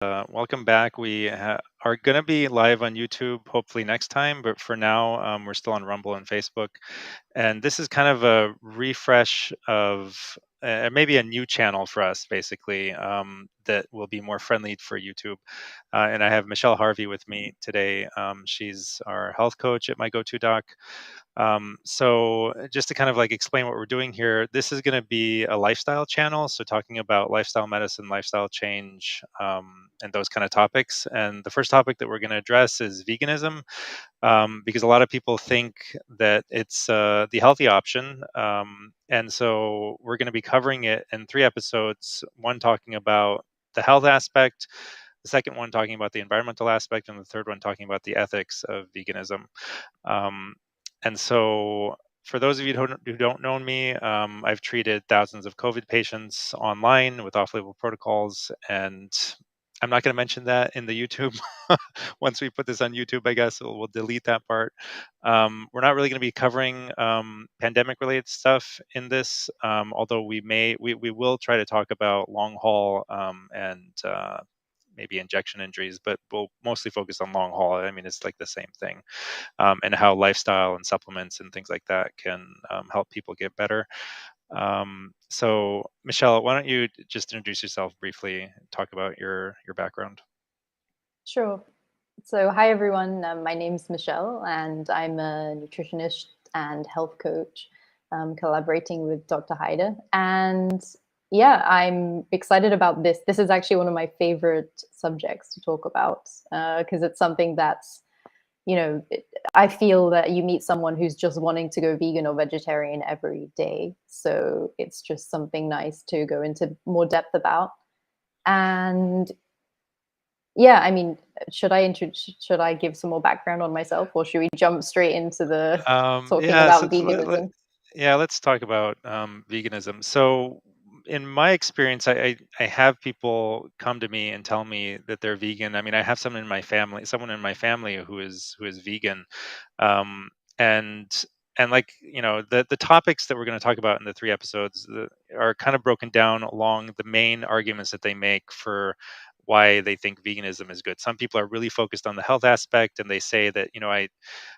Welcome back. We are going to be live on YouTube hopefully next time, but for now, we're still on Rumble and Facebook. And this is kind of a refresh of maybe a new channel for us, basically, that will be more friendly for YouTube. And I have Michelle Harvey with me today. She's our health coach at My Go-To Doc. So just to kind of like explain what we're doing here, this is going to be a lifestyle channel. So talking about lifestyle medicine, lifestyle change, and those kind of topics. And the first topic that we're going to address is veganism, because a lot of people think that it's the healthy option. And so we're going to be covering it in 3 episodes, one talking about the health aspect, the second one talking about the environmental aspect, and the third one talking about the ethics of veganism. Um, and so, for those of you who don't know me, I've treated thousands of COVID patients online with off-label protocols, and I'm not going to mention that in the YouTube. Once we put this on YouTube, I guess we'll delete that part. We're not really going to be covering pandemic-related stuff in this, although we will try to talk about long haul and maybe injection injuries, but we'll mostly focus on long haul. I mean, it's like the same thing, and how lifestyle and supplements and things like that can help people get better. So, Michelle, why don't you just introduce yourself briefly, talk about your background? Sure. So, hi everyone. My name's Michelle, and I'm a nutritionist and health coach, collaborating with Dr. Haida. And yeah, I'm excited about this. This is actually one of my favorite subjects to talk about because it's something that's, I feel that you meet someone who's just wanting to go vegan or vegetarian every day. So, it's just something nice to go into more depth about. And yeah, I mean, should I give some more background on myself, or should we jump straight into the talking Yeah, so about veganism? yeah, let's talk about veganism. So, in my experience, I have people come to me and tell me that they're vegan. I mean, I have someone in my family who is vegan, um, and like the topics that we're going to talk about in the 3 episodes are kind of broken down along the main arguments that they make for why they think veganism is good. Some people are really focused on the health aspect, and they say that I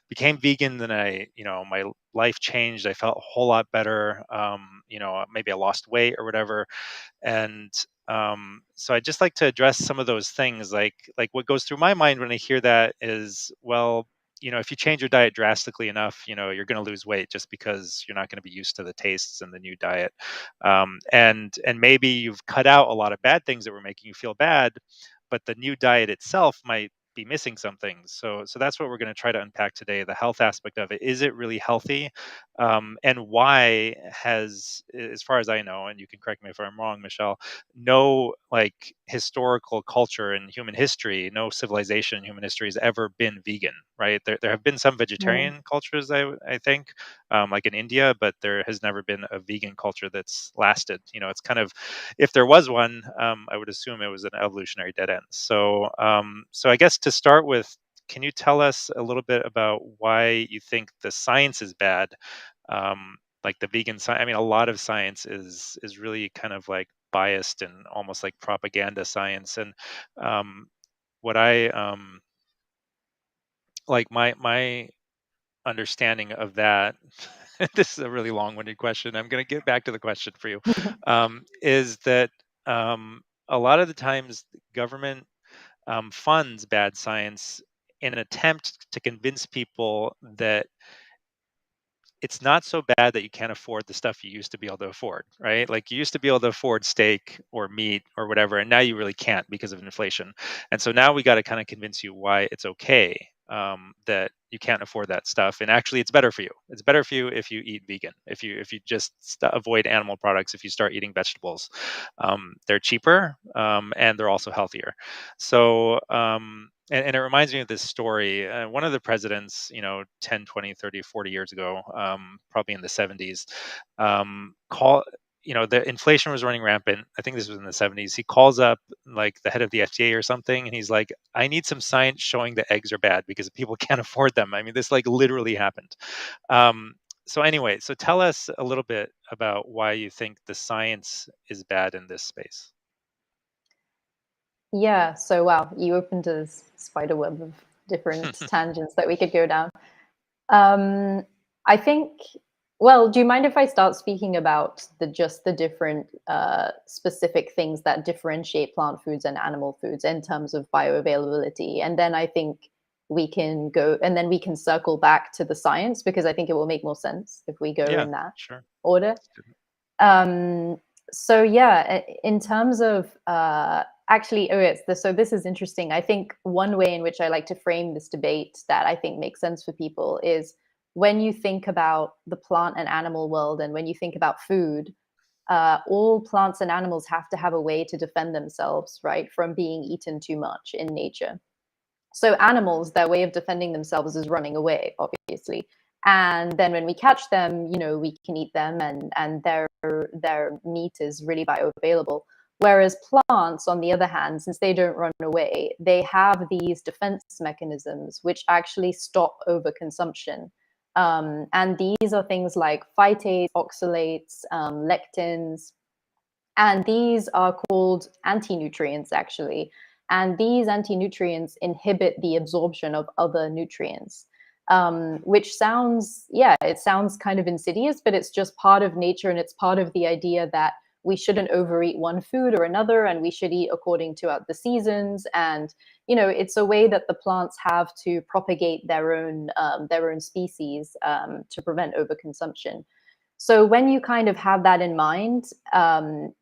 became vegan, then my life changed. I felt a whole lot better. Maybe I lost weight or whatever. And so I just like to address some of those things. Like what goes through my mind when I hear that is, well, if you change your diet drastically enough, you're going to lose weight just because you're not going to be used to the tastes and the new diet. And maybe you've cut out a lot of bad things that were making you feel bad, but the new diet itself might be missing some things. So that's what we're going to try to unpack today: the health aspect of it. Is it really healthy? And why has, as far as I know, and you can correct me if I'm wrong, Michelle, no like historical culture in human history, no civilization in human history has ever been vegan, right? There have been some Mm. vegetarian cultures, I think, like in India, but there has never been a vegan culture that's lasted. It's kind of, if there was one, I would assume it was an evolutionary dead end. So I guess to start with, can you tell us a little bit about why you think the science is bad? Like the vegan science. I mean, a lot of science is really kind of like biased and almost like propaganda science. And what I like my understanding of that. This is a really long-winded question. I'm going to get back to the question for you. Is that a lot of the times government funds bad science in an attempt to convince people that it's not so bad that you can't afford the stuff you used to be able to afford, right? Like you used to be able to afford steak or meat or whatever, and now you really can't because of inflation. And so now we got to kind of convince you why it's okay, that you can't afford that stuff, and actually it's better for you. It's better for you if you eat vegan, if you just avoid animal products, if you start eating vegetables. They're cheaper, and they're also healthier. So and it reminds me of this story. One of the presidents, 10, 20, 30, 40 years ago, probably in the 70s, call the inflation was running rampant. I think this was in the 70s. He calls up like the head of the FDA or something, and he's like, I need some science showing that eggs are bad because people can't afford them. I mean, this like literally happened. So anyway, so tell us a little bit about why you think the science is bad in this space. Yeah, so wow, you opened a spider web of different tangents that we could go down. Um, I think, well, do you mind if I start speaking about the different specific things that differentiate plant foods and animal foods in terms of bioavailability? And then I think we can go, and then we can circle back to the science, because I think it will make more sense if we go Yeah, in that sure. order. Let's do it. So yeah, in terms of actually, oh yes, so this is interesting. I think one way in which I like to frame this debate that I think makes sense for people is when you think about the plant and animal world, and when you think about food, all plants and animals have to have a way to defend themselves, right, from being eaten too much in nature. So animals, their way of defending themselves is running away, obviously. And then when we catch them, we can eat them, and their meat is really bioavailable. Whereas plants, on the other hand, since they don't run away, they have these defense mechanisms which actually stop overconsumption. And these are things like phytates, oxalates, lectins, and these are called antinutrients, actually. And these antinutrients inhibit the absorption of other nutrients, which sounds, yeah, it sounds kind of insidious, but it's just part of nature. And it's part of the idea that we shouldn't overeat one food or another, and we should eat according to the seasons. And, it's a way that the plants have to propagate their own species, to prevent overconsumption. So when you kind of have that in mind,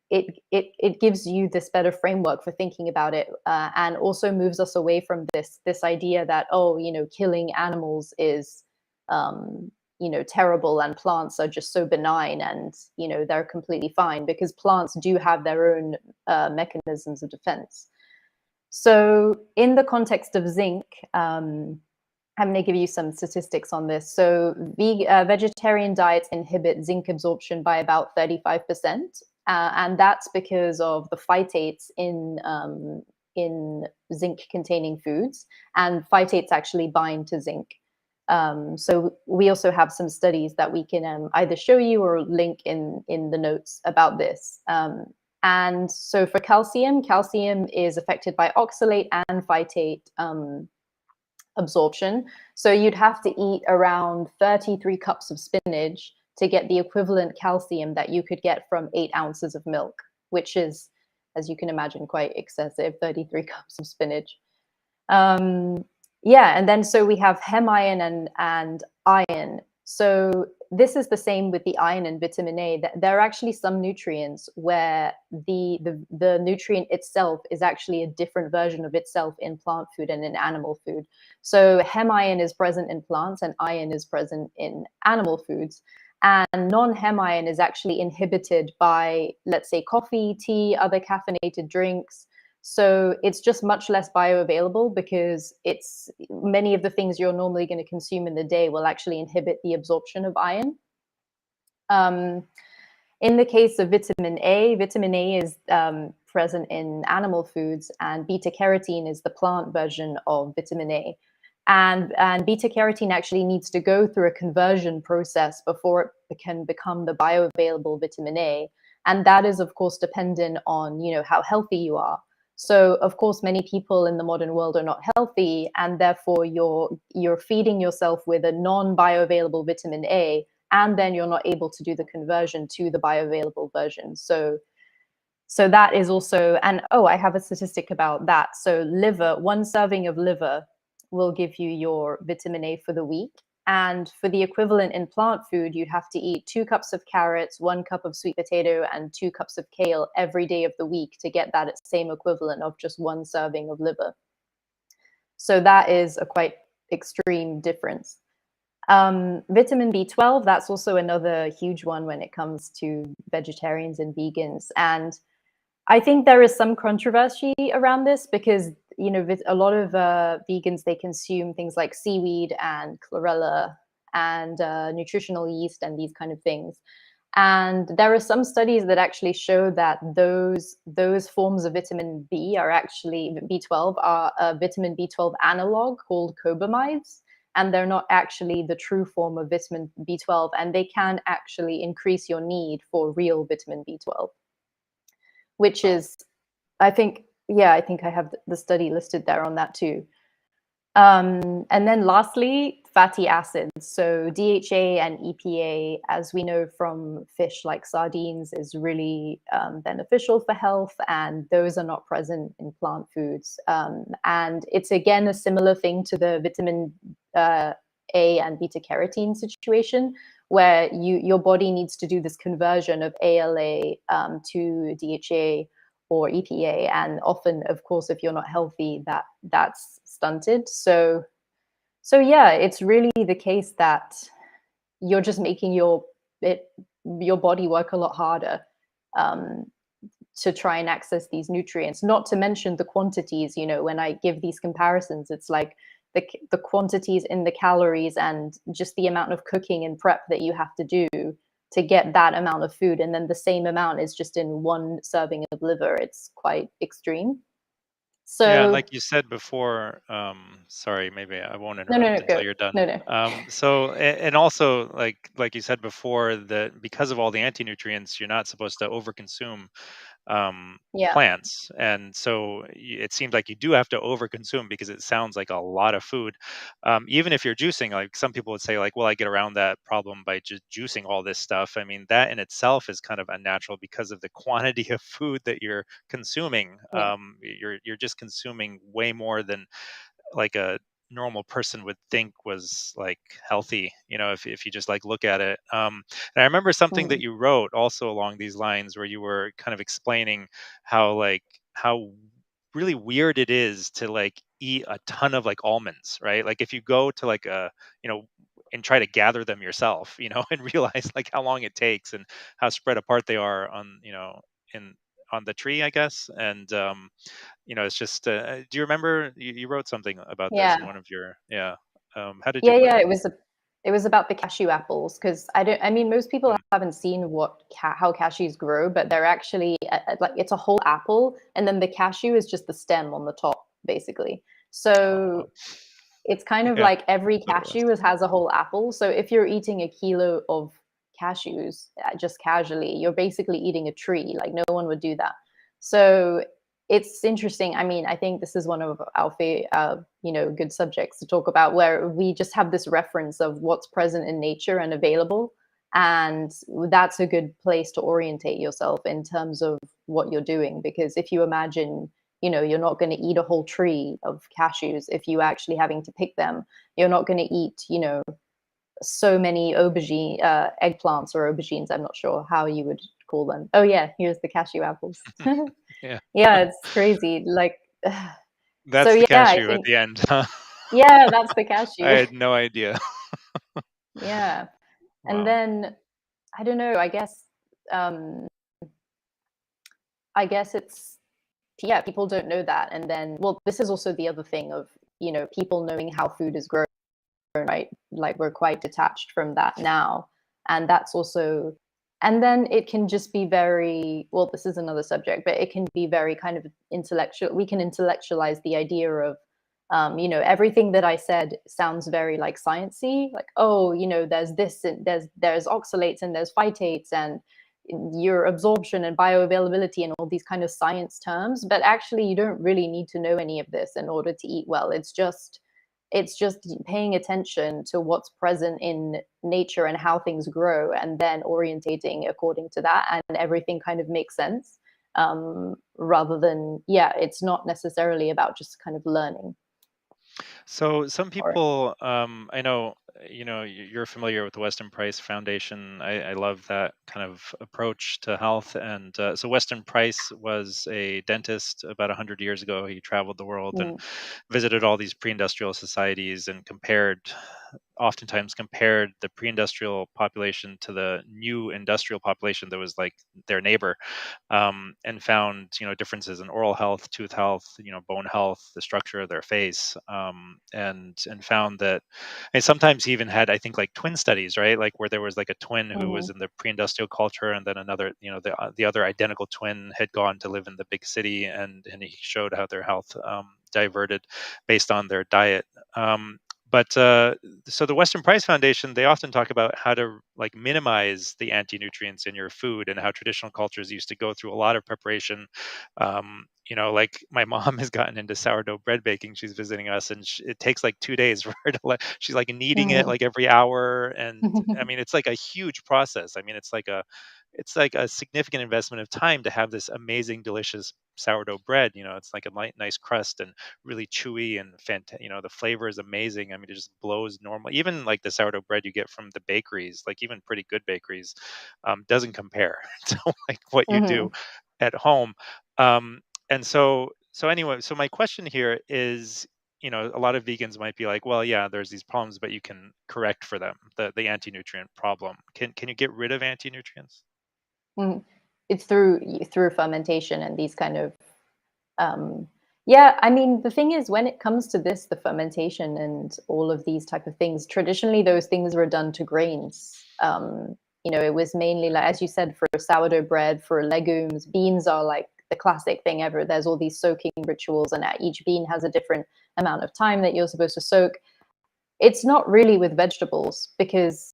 it gives you this better framework for thinking about it, and also moves us away from this idea that, oh, killing animals is terrible, and plants are just so benign, and they're completely fine, because plants do have their own mechanisms of defense. So in the context of zinc, I'm going to give you some statistics on this. So vegetarian diets inhibit zinc absorption by about 35%. And that's because of the phytates in zinc-containing foods. And phytates actually bind to zinc. So we also have some studies that we can either show you or link in the notes about this. And so for calcium, calcium is affected by oxalate and phytate absorption. So you'd have to eat around 33 cups of spinach to get the equivalent calcium that you could get from 8 ounces of milk, which is, as you can imagine, quite excessive, 33 cups of spinach. Yeah, and then so we have hemiron and iron. So this is the same with the iron and vitamin A. There are actually some nutrients where the nutrient itself is actually a different version of itself in plant food and in animal food. So hemiron is present in plants and iron is present in animal foods. And non-hemiron is actually inhibited by, let's say, coffee, tea, other caffeinated drinks. So it's just much less bioavailable, because it's many of the things you're normally going to consume in the day will actually inhibit the absorption of iron. In the case of vitamin A is present in animal foods, and beta carotene is the plant version of vitamin A. And beta carotene actually needs to go through a conversion process before it can become the bioavailable vitamin A. And that is, of course, dependent on, how healthy you are. So, of course, many people in the modern world are not healthy, and therefore you're feeding yourself with a non-bioavailable vitamin A, and then you're not able to do the conversion to the bioavailable version. So that is also, and oh, I have a statistic about that. So one serving of liver will give you your vitamin A for the week. And for the equivalent in plant food, you'd have to eat 2 cups of carrots, 1 cup of sweet potato, and 2 cups of kale every day of the week to get that same equivalent of just 1 serving of liver. So that is a quite extreme difference. Vitamin B12, that's also another huge one when it comes to vegetarians and vegans. And I think there is some controversy around this, because a lot of vegans, they consume things like seaweed and chlorella and nutritional yeast and these kind of things. And there are some studies that actually show that those forms of vitamin B are actually B12 are a vitamin B12 analog called cobamides, and they're not actually the true form of vitamin B12, and they can actually increase your need for real vitamin B12, which Wow. is, I think, yeah, I think I have the study listed there on that too. And then lastly, fatty acids. So DHA and EPA, as we know from fish like sardines, is really beneficial for health, and those are not present in plant foods. And it's again a similar thing to the vitamin A and beta carotene situation, where your body needs to do this conversion of ALA to DHA or EPA, and often, of course, if you're not healthy, that's stunted. So yeah, it's really the case that you're just making your body work a lot harder um, to try and access these nutrients. Not to mention the quantities. When I give these comparisons, it's like the quantities in the calories and just the amount of cooking and prep that you have to do to get that amount of food, and then the same amount is just in one serving of liver. It's quite extreme. Yeah, and So like you said before, sorry, maybe I won't no, no, interrupt no, until go. you're done. No, no. And also like you said before, that because of all the anti-nutrients, you're not supposed to overconsume Yeah, plants, and so it seems like you do have to overconsume because it sounds like a lot of food. Even if you're juicing, like some people would say, like, well, I get around that problem by just juicing all this stuff. I mean, that in itself is kind of unnatural because of the quantity of food that you're consuming. yeah. You're just consuming way more than like a normal person would think was like healthy, if you just like look at it. And I remember something that Mm, you wrote also along these lines, where you were kind of explaining how really weird it is to like eat a ton of like almonds, right? Like if you go to like a, you know and try to gather them yourself, and realize like how long it takes and how spread apart they are on, in on the tree, I guess. And it's just, do you remember you wrote something about this in yeah. one of your, yeah. How did you Yeah, put yeah, it? it was about the cashew apples, because I mean, most people Mm. haven't seen how cashews grow, but they're actually like it's a whole apple, and then the cashew is just the stem on the top, basically. Oh, So wow. it's kind of Yeah, like every thought it was. cashew has a whole apple. So if you're eating a kilo of cashews just casually, you're basically eating a tree. Like no one would do that. So it's interesting. I mean, I think this is one of our good subjects to talk about, where we just have this reference of what's present in nature and available, and that's a good place to orientate yourself in terms of what you're doing. Because if you imagine, you're not going to eat a whole tree of cashews if you actually having to pick them. You're not going to eat, so many aubergine eggplants or aubergines. I'm not sure how you would call them. Oh yeah, here's the cashew apples. Yeah, Yeah, it's crazy. Like, so that's the yeah, I cashew at think, the end, huh? yeah, that's the I cashew. had no idea. Yeah. And Wow. then I don't know, um I guess it's, yeah, people don't know that. And then, well, this is also the other thing of, people knowing how food is grown, right? Like we're quite detached from that now. And that's also, and then it can just be very, well, this is another subject, but it can be very kind of intellectual. We can intellectualize the idea of, everything that I said sounds very like sciencey, like, oh, there's this and there's oxalates and there's phytates and your absorption and bioavailability and all these kind of science terms. But actually, you don't really need to know any of this in order to eat well. It's just paying attention to what's present in nature and how things grow, and then orientating according to that, and everything kind of makes sense. Rather than, yeah, it's not necessarily about just kind of learning So some or people, I know, you're familiar with the Weston Price Foundation. I love that kind of approach to health. And so Weston Price was a dentist about 100 years ago. He traveled the world and mm, visited all these pre-industrial societies and oftentimes compared the pre-industrial population to the new industrial population that was like their neighbor, and found differences in oral health, tooth health, bone health, the structure of their face, and found that, and sometimes he even had, I think, like twin studies, right? Like where there was like a twin who was mhm, in the pre-industrial culture, and then another, the other identical twin had gone to live in the big city, and he showed how their health diverted based on their diet. But so the Western Price Foundation, they often talk about how to like minimize the anti-nutrients in your food, and how traditional cultures used to go through a lot of preparation. Like my mom has gotten into sourdough bread baking. She's visiting us, and it takes like 2 days for her to she's like kneading it Mhm. like every hour. And I mean, it's like a huge process. I mean, it's like a significant investment of time to have this amazing, delicious sourdough bread. It's like a light, nice crust and really chewy and fantastic. The flavor is amazing. I mean, it just blows normal. Even like the sourdough bread you get from the bakeries, like even pretty good bakeries, doesn't compare to like what you do Mhm. at home. Um, and so anyway, so my question here is, a lot of vegans might be like, well, yeah, there's these problems, but you can correct for them, the anti-nutrient problem. Can you get rid of anti-nutrients? Mhm. It's through fermentation and these kind of um, yeah. I mean, the thing is, when it comes to this, the fermentation and all of these type of things, traditionally those things were done to grains. It was mainly like, as you said, for sourdough bread, for legumes, beans are like the classic thing ever. There's all these soaking rituals, and each bean has a different amount of time that you're supposed to soak. It's not really with vegetables, because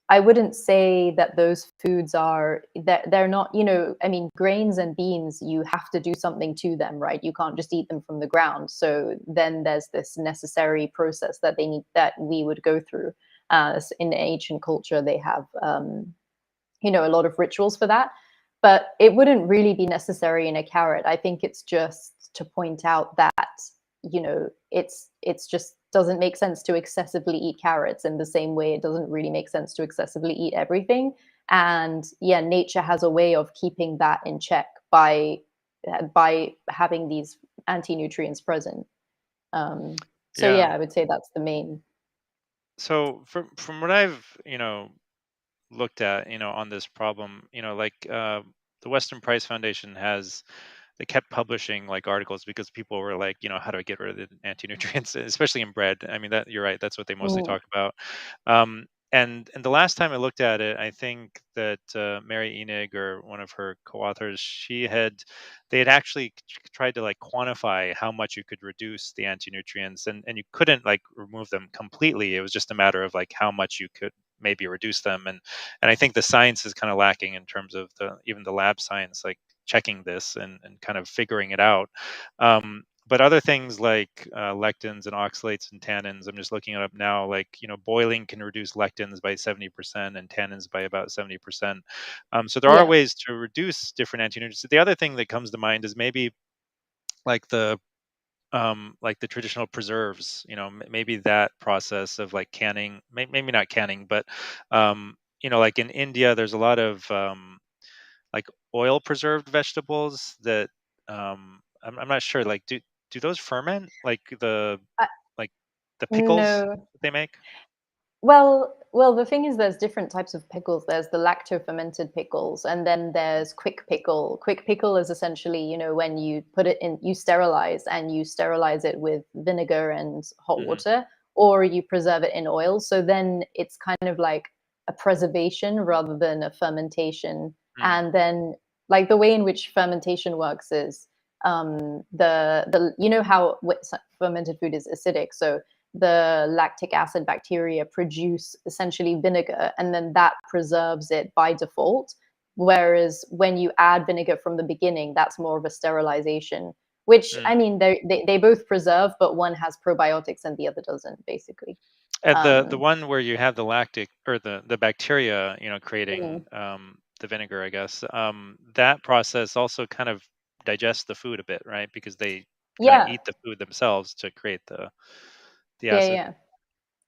I wouldn't say that those foods are that they're not, I mean, grains and beans, you have to do something to them, right? You can't just eat them from the ground. So then there's this necessary process that that we would go through. In ancient culture, they have, a lot of rituals for that. But it wouldn't really be necessary in a carrot. I think it's just to point out that, it's just doesn't make sense to excessively eat carrots in the same way it doesn't really make sense to excessively eat everything. And yeah, nature has a way of keeping that in check by having these anti-nutrients present. So Yeah. yeah, I would say that's the main. So from what I've looked at, on this problem, like the Western Price Foundation has they kept publishing like articles because people were like, how do I get rid of the anti-nutrients, especially in bread? I mean, that you're right. That's what they mostly Mhm. talk about. And the last time I looked at it, I think that Mary Enig, or one of her co-authors, they had actually tried to like quantify how much you could reduce the anti-nutrients, and you couldn't like remove them completely. It was just a matter of like how much you could maybe reduce them. And I think the science is kind of lacking in terms of even the lab science, like checking this and kind of figuring it out. But other things like lectins and oxalates and tannins, I'm just looking it up now. Like, boiling can reduce lectins by 70% and tannins by about 70%. So there are Yeah. ways to reduce different anti-nutrients. The other thing that comes to mind is maybe like the traditional preserves. Maybe that process of like canning, maybe not canning, but like in India, there's a lot of like oil preserved vegetables that I'm not sure. Like, do those ferment? Like the pickles No. that they make? Well, the thing is, there's different types of pickles. There's the lacto-fermented pickles, and then there's quick pickle. Quick pickle is essentially, when you put it in, you sterilize it with vinegar and hot Hmm. water, or you preserve it in oil. So then it's kind of like a preservation rather than a fermentation. Mm. And then, like, the way in which fermentation works is, the how fermented food is acidic. So the lactic acid bacteria produce essentially vinegar, and then that preserves it by default. Whereas when you add vinegar from the beginning, that's more of a sterilization, which, I Mm. mean, they both preserve, but one has probiotics and the other doesn't, basically. And the Um, one where you have the lactic or the bacteria, creating mm, the vinegar, I guess, that process also kind of digests the food a bit, right? Because they kind of yeah, eat the food themselves to create the yeah, acid. yeah.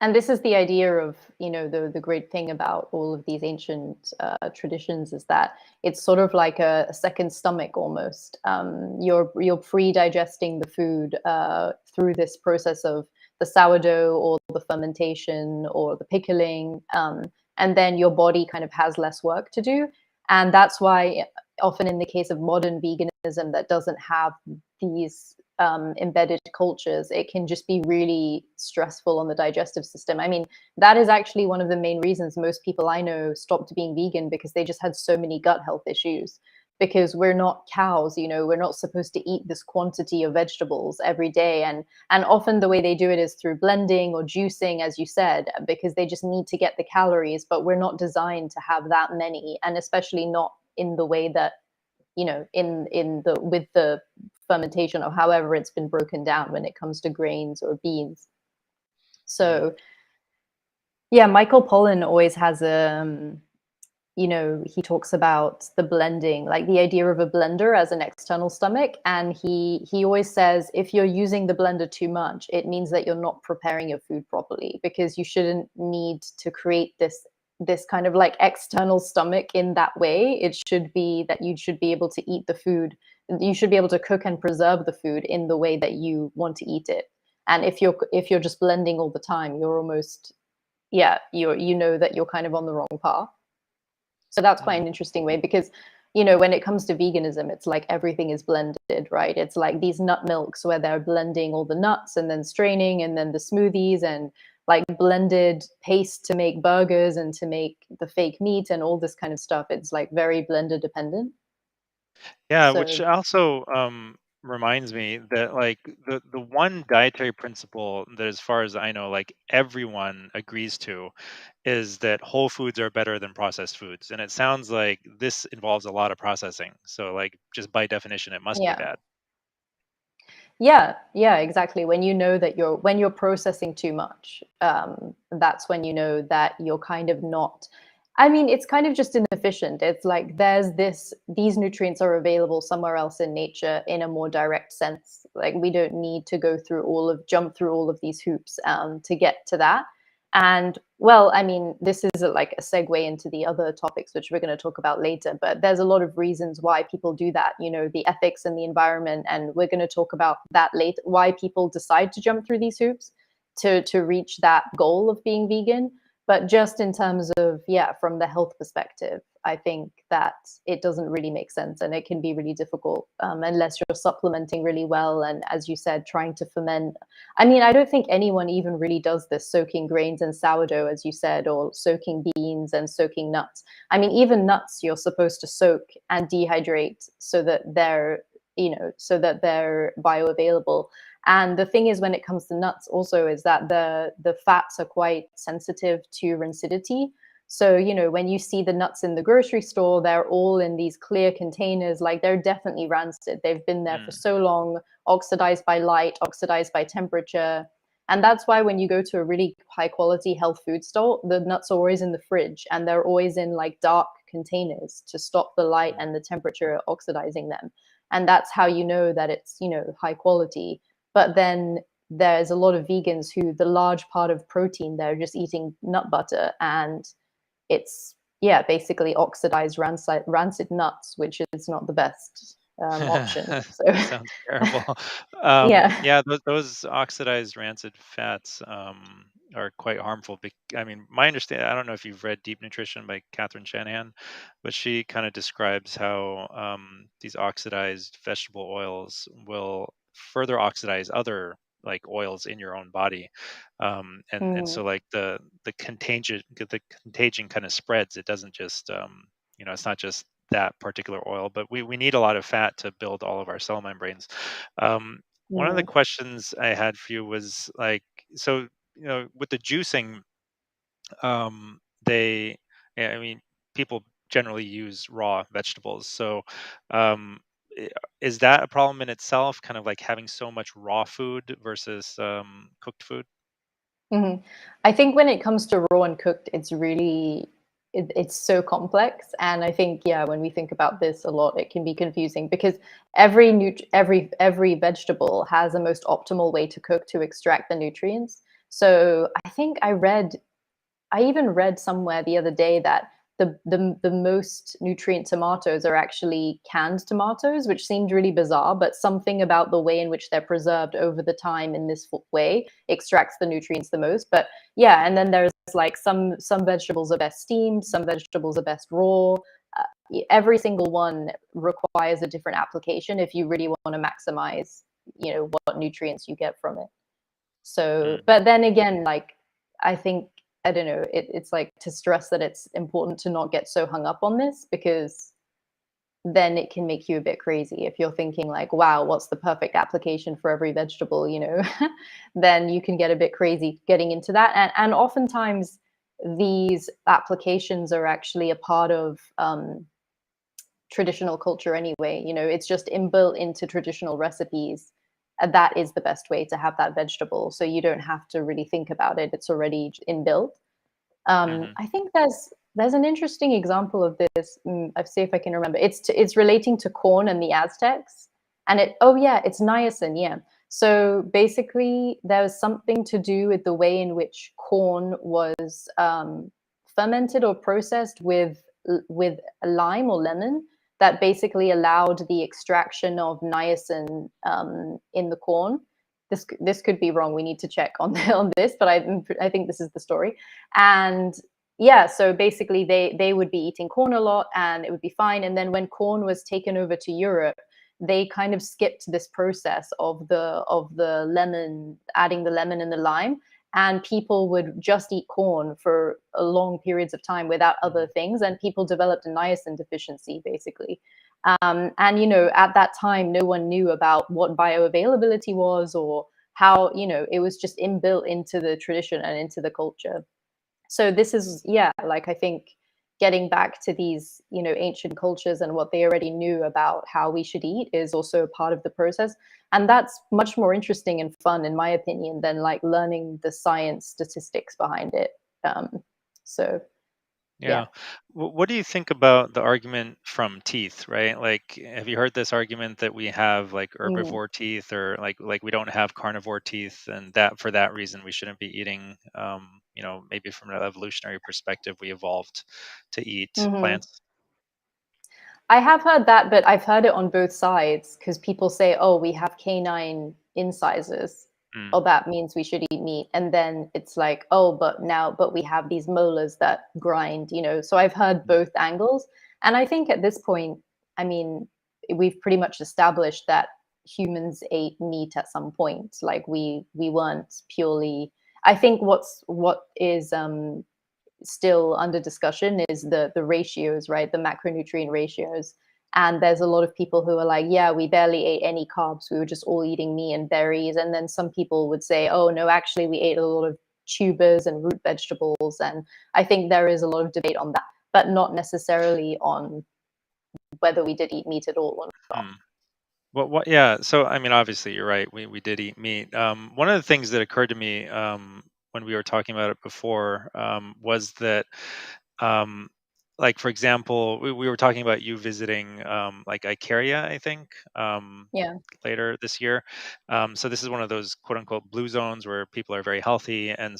And this is the idea of, the great thing about all of these ancient traditions is that it's sort of like a second stomach almost. You're pre-digesting the food through this process of the sourdough or the fermentation or the pickling, and then your body kind of has less work to do. And that's why often in the case of modern veganism that doesn't have these embedded cultures, it can just be really stressful on the digestive system. I mean, that is actually one of the main reasons most people I know stopped being vegan, because they just had so many gut health issues. because we're not cows, we're not supposed to eat this quantity of vegetables every day. And often the way they do it is through blending or juicing, as you said, because they just need to get the calories, but we're not designed to have that many, and especially not in the way that, in the with the fermentation or however it's been broken down when it comes to grains or beans. Mm. So yeah, Michael Pollan always has he talks about the blending, like the idea of a blender as an external stomach. And he always says, if you're using the blender too much, it means that you're not preparing your food properly, because you shouldn't need to create this kind of like external stomach in that way. It should be that you should be able to eat the food. You should be able to cook and preserve the food in the way that you want to eat it. And if you're just blending all the time, you're almost, yeah, you know that you're kind of on the wrong path. So that's quite Mm. an interesting way, because when it comes to veganism, it's like everything is blended, right? It's like these nut milks where they're blending all the nuts and then straining, and then the smoothies, and like blended paste to make burgers and to make the fake meat and all this kind of stuff. It's like very blender dependent. Yeah, which So also reminds me that like the one dietary principle that, as far as I know, like everyone agrees to, is that whole foods are better than processed foods. And it sounds like this involves a lot of processing. So like just by definition, it must be yeah. bad. Yeah, exactly. When you're processing too much, that's when you know that you're kind of not. I mean, it's kind of just inefficient. It's like these nutrients are available somewhere else in nature in a more direct sense. Like we don't need to jump through all of these hoops to get to that. And well, I mean, this is like a segue into the other topics, which we're going to talk about later. But there's a lot of reasons why people do that, the ethics and the environment. And we're going to talk about that later, why people decide to jump through these hoops to reach that goal of being vegan. But just in terms of, yeah, from the health perspective, I think that it doesn't really make sense, and it can be really difficult unless you're supplementing really well. And as you said, trying to ferment. I mean, I don't think anyone even really does this, soaking grains and sourdough, as you said, or soaking beans and soaking nuts. I mean, even nuts, you're supposed to soak and dehydrate so that they're bioavailable. And the thing is, when it comes to nuts also, is that the fats are quite sensitive to rancidity. So, when you see the nuts in the grocery store, they're all in these clear containers, like they're definitely rancid. They've been there for Mm. so long, oxidized by light, oxidized by temperature. And that's why when you go to a really high quality health food store, the nuts are always in the fridge, and they're always in like dark containers to stop the light Mm. and the temperature oxidizing them. And that's how you know that it's, high quality. But then there's a lot of vegans who the large part of protein, they're just eating nut butter, and it's, yeah, basically oxidized rancid nuts, which is not the best option. So Sounds terrible. yeah. Yeah, those oxidized rancid fats are quite harmful. I mean, my understanding, I don't know if you've read Deep Nutrition by Catherine Shanahan, but she kind of describes how these oxidized vegetable oils will further oxidize other like oils in your own body. And so Mm, like the contagion kind of spreads. It doesn't just it's not just that particular oil, but we need a lot of fat to build all of our cell membranes. One of the mm, questions I had for you was like, so with the juicing, they, yeah, I mean, people generally use raw vegetables. So, um, i- is that a problem in itself? Kind of like having so much raw food versus cooked food. mhm. I think when it comes to raw and cooked, it's so complex. And I think, yeah, when we think about this a lot, it can be confusing, because every vegetable has a most optimal way to cook to extract the nutrients. So I even read somewhere the other day that the most nutrient tomatoes are actually canned tomatoes, which seemed really bizarre, but something about the way in which they're preserved over the time in this way extracts the nutrients the most. But yeah, and then there's like some vegetables are best steamed, some vegetables are best raw. Every single one requires a different application if you really want to maximize, what nutrients you get from it. So, Mm. but then again, like, I think, I don't know, it's like to stress that it's important to not get so hung up on this, because then it can make you a bit crazy. If you're thinking like, wow, what's the perfect application for every vegetable, then you can get a bit crazy getting into that. And oftentimes these applications are actually a part of traditional culture anyway. It's just inbuilt into traditional recipes. That is the best way to have that vegetable. So you don't have to really think about it. It's already inbuilt. Hmm. I think there's an interesting example of this. I'll see if I can remember. It's relating to corn and the Aztecs, and it's niacin. Yeah. So basically, there was something to do with the way in which corn was fermented or processed with a lime or lemon that basically allowed the extraction of niacin in the corn. This could be wrong. We need to check on this, but I think this is the story. And yeah, so basically they would be eating corn a lot and it would be fine. And then when corn was taken over to Europe, they kind of skipped this process of the lemon, adding the lemon and the lime, and people would just eat corn for long periods of time without other Hmm. things, and people developed a niacin deficiency basically. And at that time no one knew about what bioavailability was, or how it was just inbuilt into the tradition and into the culture. So this is, yeah, like I think getting back to these ancient cultures and what they already knew about how we should eat is also a part of the process. And that's much more interesting and fun in my opinion than like learning the science statistics behind it. So yeah. Yeah. What do you think about the argument from teeth, right? Like, have you heard this argument that we have like Mm. herbivore teeth, or like we don't have carnivore teeth, and that for that reason we shouldn't be eating, maybe from an evolutionary perspective, we evolved to eat Hmm. plants? I have heard that, but I've heard it on both sides because people say, "Oh, we have canine incisors. Mm, Oh, that means we should eat meat." And then it's like, "Oh, but we have these molars that grind." So I've heard mm, both angles, and I think at this point, I mean, we've pretty much established that humans ate meat at some point. Like we weren't purely. I think what is still under discussion is the ratios, right? The macronutrient ratios. And there's a lot of people who are like, yeah, we barely ate any carbs. We were just all eating meat and berries. And then some people would say, oh, no, actually, we ate a lot of tubers and root vegetables. And I think there is a lot of debate on that, but not necessarily on whether we did eat meat at all or not. mm. What? Yeah. So, I mean, obviously, you're right. We did eat meat. One of the things that occurred to me when we were talking about it before was that, um, like, for example, we were talking about you visiting like Icaria, I think, Yeah. later this year. So this is one of those quote unquote blue zones where people are very healthy, and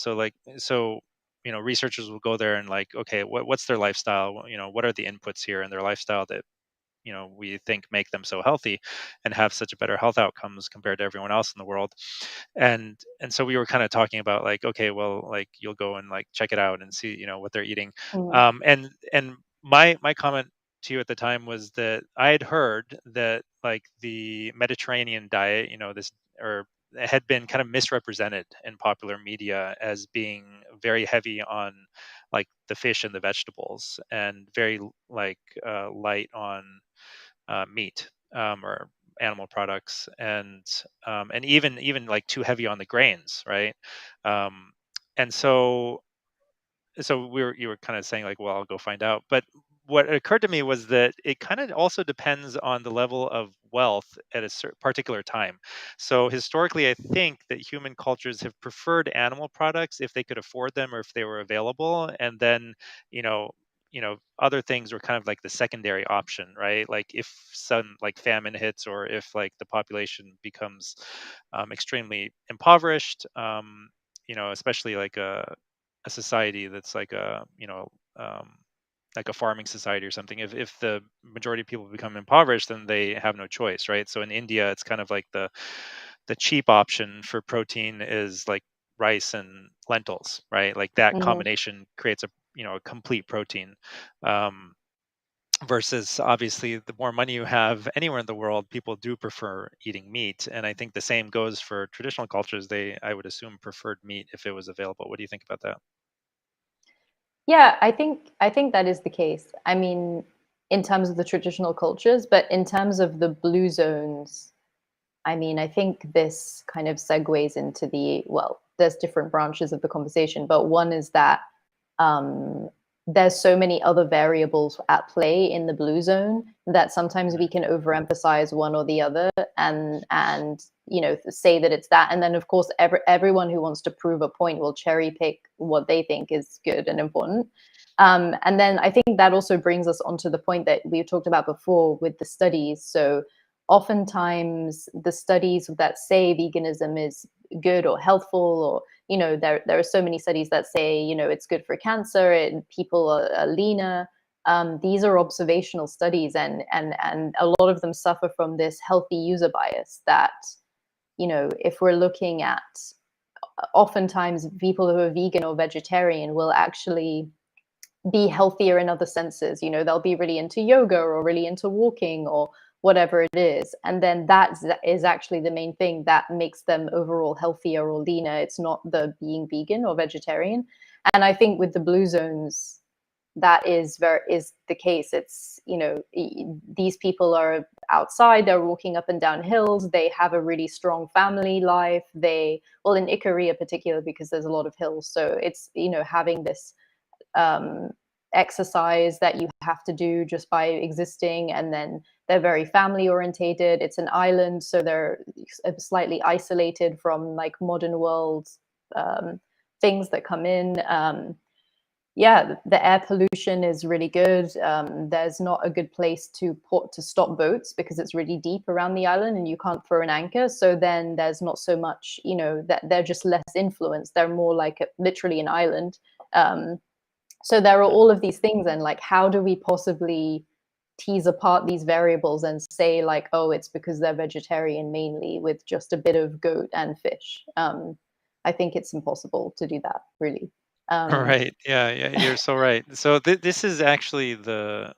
researchers will go there and like, okay, what's their lifestyle? What are the inputs here in their lifestyle that we think make them so healthy and have such a better health outcomes compared to everyone else in the world. And so we were kind of talking about like, okay, well, like you'll go and like check it out and see what they're eating. Mm. And my comment to you at the time was that I had heard that like the Mediterranean diet, this, or had been kind of misrepresented in popular media as being very heavy on like the fish and the vegetables, and very like light on meat, or animal products, and even like too heavy on the grains, right? Um, and so you were kind of saying like, well, I'll go find out. But what occurred to me was that it kind of also depends on the level of wealth at a particular time. So historically, I think that human cultures have preferred animal products if they could afford them or if they were available, and then you know other things were kind of like the secondary option, right? Like if some like famine hits, or if like the population becomes extremely impoverished, especially like a society that's um, like a farming society or something. If the majority of people become impoverished, then they have no choice, right? So in India, it's kind of like the cheap option for protein is like rice and lentils, right? Like that Hmm. combination creates a complete protein. Um, versus obviously the more money you have anywhere in the world, people do prefer eating meat, and I think the same goes for traditional cultures. They, I would assume, preferred meat if it was available. What do you think about that? Yeah, I think that is the case. I mean, in terms of the traditional cultures, but in terms of the blue zones, I mean, I think this kind of segues into well, there's different branches of the conversation, but one is that um, there's so many other variables at play in the blue zone that sometimes we can overemphasize one or the other and say that it's that, and then of course everyone who wants to prove a point will cherry pick what they think is good and important. And then I think that also brings us onto the point that we talked about before with the studies. So oftentimes the studies that say veganism is good or helpful, or there are so many studies that say it's good for cancer and people are leaner. These are observational studies, and a lot of them suffer from this healthy user bias that if we're looking at, oftentimes people who are vegan or vegetarian will actually be healthier in other senses. They'll be really into yoga or really into walking or whatever it is. And then that is actually the main thing that makes them overall healthier or leaner. It's not the being vegan or vegetarian. And I think with the blue zones, that is the case. It's, these people are outside, they're walking up and down hills, they have a really strong family life. Well, in Ikaria particular, because there's a lot of hills. So it's, having this exercise that you have to do just by existing, and then they're very family orientated. It's an island, so they're slightly isolated from like modern world things that come in. Yeah, the air pollution is really good. There's not a good place to stop boats because it's really deep around the island and you can't throw an anchor. So then there's not so much, that they're just less influenced. They're more like literally an island. So there are all of these things, and like, how do we possibly tease apart these variables and say like, oh, it's because they're vegetarian mainly with just a bit of goat and fish? I think it's impossible to do that, really. Um, Right. Yeah, yeah, you're so right. So this is actually the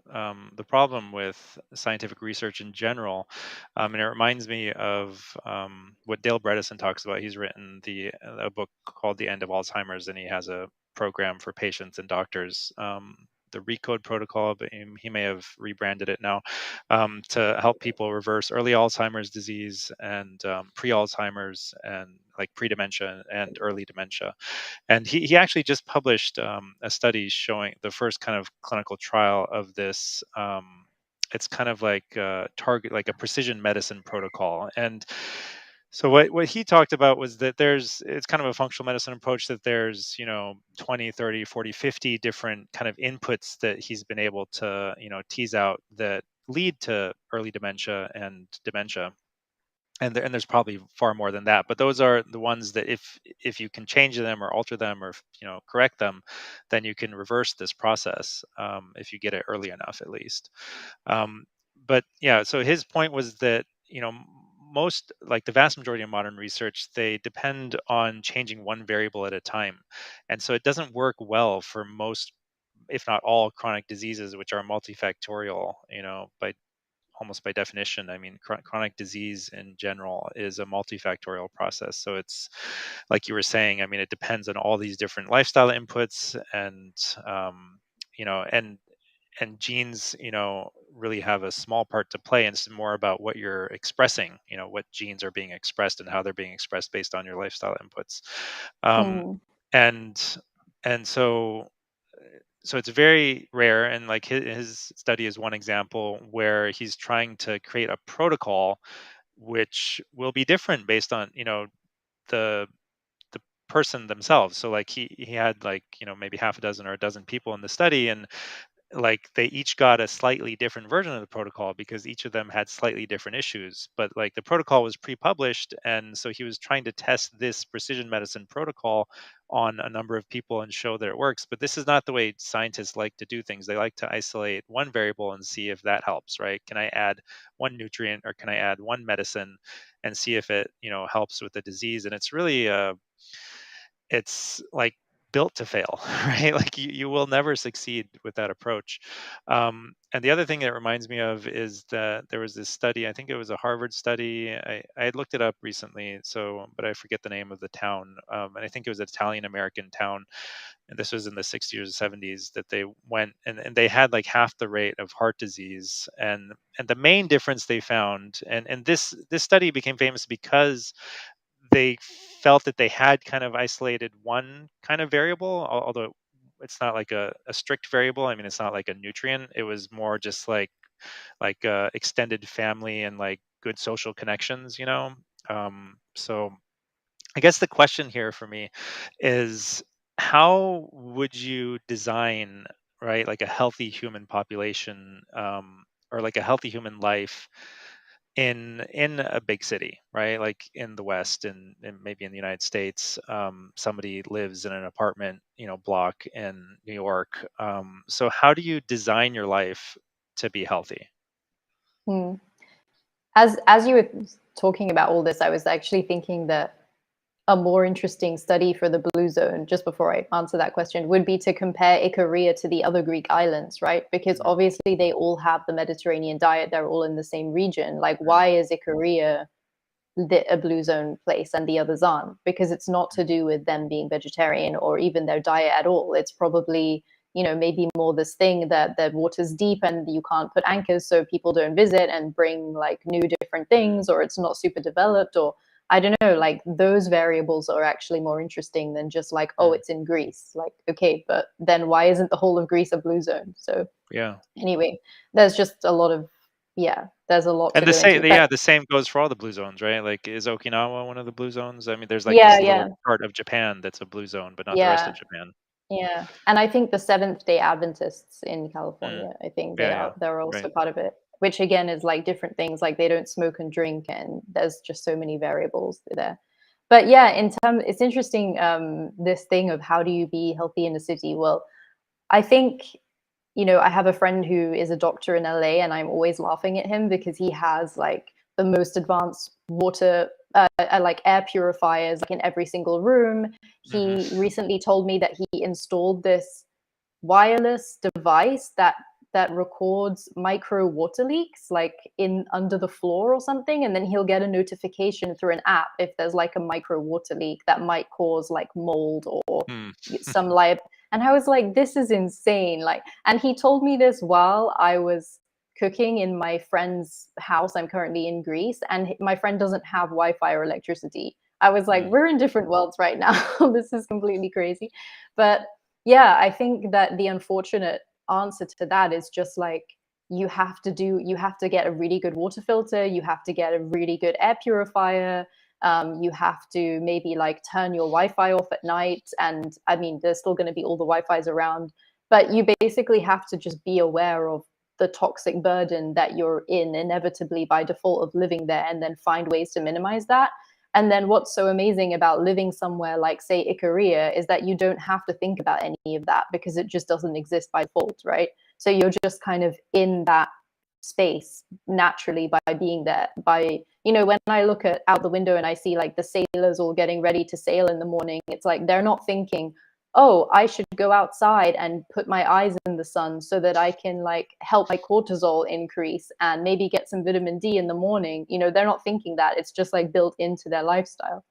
problem with scientific research in general, and it reminds me of what Dale Bredesen talks about. He's written a book called The End of Alzheimer's, and he has a program for patients and doctors. The Recode protocol, but he may have rebranded it now, to help people reverse early Alzheimer's disease and pre-Alzheimer's and like pre-dementia and early dementia. And he actually just published a study showing the first kind of clinical trial of this. It's kind of like like a precision medicine protocol. And so what he talked about was that it's kind of a functional medicine approach, that there's 20, 30, 40, 50 different kind of inputs that he's been able to tease out that lead to early dementia and dementia. And there's probably far more than that, but those are the ones that if you can change them or alter them or correct them, then you can reverse this process, if you get it early enough, at least. um, but yeah, so his point was that most, like the vast majority of modern research, they depend on changing one variable at a time, and so it doesn't work well for most, if not all, chronic diseases, which are multifactorial, by almost by definition. I mean, chronic disease in general is a multifactorial process. So it's like you were saying. I mean, it depends on all these different lifestyle inputs, and you know, and genes, really have a small part to play. And it's more about what you're expressing. What genes are being expressed and how they're being expressed based on your lifestyle inputs. Um, mm, and and so it's very rare, and like his study is one example where he's trying to create a protocol which will be different based on the the person themselves. So like he had, like, maybe half a dozen or a dozen people in the study, and like they each got a slightly different version of the protocol because each of them had slightly different issues, but like the protocol was pre-published, and so he was trying to test this precision medicine protocol on a number of people and show that it works. But this is not the way scientists like to do things. They like to isolate one variable and see if that helps, right? Can I add one nutrient, or can I add one medicine and see if it helps with the disease? And it's really it's like built to fail, right? Like you will never succeed with that approach. And the other thing it reminds me of is that there was this study, I think it was a Harvard study. I had looked it up recently, so, but I forget the name of the town. And I think it was an Italian American town. And this was in the 60s or 70s that they went and they had like half the rate of heart disease. And the main difference they found, and this study became famous because they felt that they had kind of isolated one kind of variable, although it's not like a strict variable. I mean, it's not like a nutrient. It was more just like extended family and like good social connections, you know. So I guess the question here for me is, how would you design, right, like a healthy human population, or like a healthy human life in a big city, right? Like in the West and maybe in the United States, somebody lives in an apartment, block in New York. So how do you design your life to be healthy? Hmm. As you were talking about all this, I was actually thinking that a more interesting study for the blue zone, just before I answer that question, would be to compare Icaria to the other Greek islands, right? Because Mhm, obviously they all have the Mediterranean diet, they're all in the same region. Like, mm, why is Icaria a blue zone place and the others aren't? Because it's not to do with them being vegetarian or even their diet at all. It's probably, maybe more this thing that the water's deep and you can't put anchors so people don't visit and bring like new different mm, things, or it's not super developed, or I don't know, like those variables are actually more interesting than just like, oh, mm. it's in Greece. Like, okay, but then why isn't the whole of Greece a blue zone? So Yeah. anyway, there's just a lot of, yeah, there's a lot And to go into. But the same goes for all the blue zones, right? Like, is Okinawa one of the blue zones? I mean, there's like yeah, this little yeah, part of Japan that's a blue zone, but not the rest of yeah. Japan. Yeah, and I think the Seventh-day Adventists in Mm. California, I think Yeah, yeah, they're right. also part of it, which again is like different things, like they don't smoke and drink, and there's just so many variables there. But yeah, it's interesting, this thing of how do you be healthy in a city? Well, I think, I have a friend who is a doctor in LA, and I'm always laughing at him because he has like the most advanced water, like air purifiers, like in every single room. He Hmm. recently told me that he installed this wireless device that records micro water leaks like in under the floor or something, and then he'll get a notification through an app if there's like a micro water leak that might cause like mold or Hmm. some light. And I was like, this is insane. Like, and he told me this while I was cooking in my friend's house. I'm currently in Greece, and my friend doesn't have Wi-Fi or electricity. I was like, Mm. we're in different worlds right now. This is completely crazy. But yeah, I think that the unfortunate answer to that is just like, you have to get a really good water filter, you have to get a really good air purifier, you have to maybe like turn your Wi-Fi off at night. And I mean, there's still going to be all the Wi-Fi's around, but you basically have to just be aware of the toxic burden that you're in inevitably by default of living there, and then find ways to minimize that. And then what's so amazing about living somewhere like, say, Icaria, is that you don't have to think about any of that because it just doesn't exist by default, right? So you're just kind of in that space naturally by being there. By, when I look at out the window and I see like the sailors all getting ready to sail in the morning, it's like they're not thinking, oh, I should go outside and put my eyes in the sun so that I can like help my cortisol increase and maybe get some vitamin D in the morning. They're not thinking that. It's just like built into their lifestyle.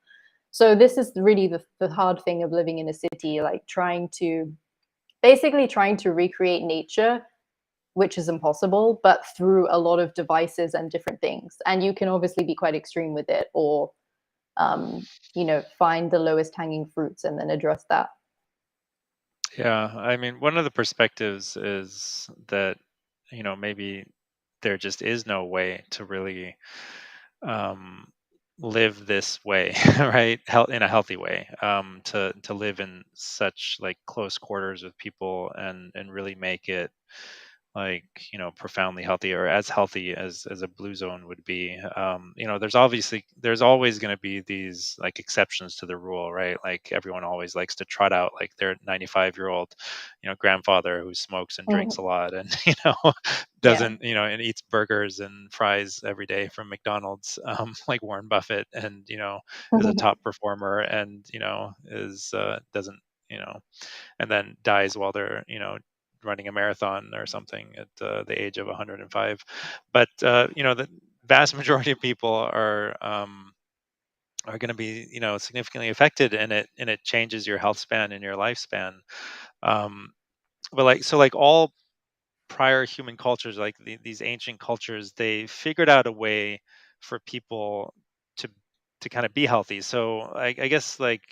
So this is really the hard thing of living in a city, like trying to recreate nature, which is impossible, but through a lot of devices and different things. And you can obviously be quite extreme with it, or find the lowest hanging fruits and then address that. Yeah, I mean, one of the perspectives is that, maybe there just is no way to really um, live this way, right? In a healthy way, to live in such like close quarters with people and really make it like, profoundly healthy, or as healthy as a blue zone would be. There's always going to be these like exceptions to the rule, right? Like everyone always likes to trot out like their 95-year-old grandfather who smokes and drinks a Mhm. lot, and Yeah. doesn't, and eats burgers and fries every day from McDonald's, like Warren Buffett, and is a top performer, and is doesn't and then dies while they're, running a marathon or something at the age of 105. But the vast majority of people are going to be, significantly affected, and it changes your health span and your lifespan. Um, but like all prior human cultures, like these ancient cultures, they figured out a way for people to kind of be healthy. So I guess like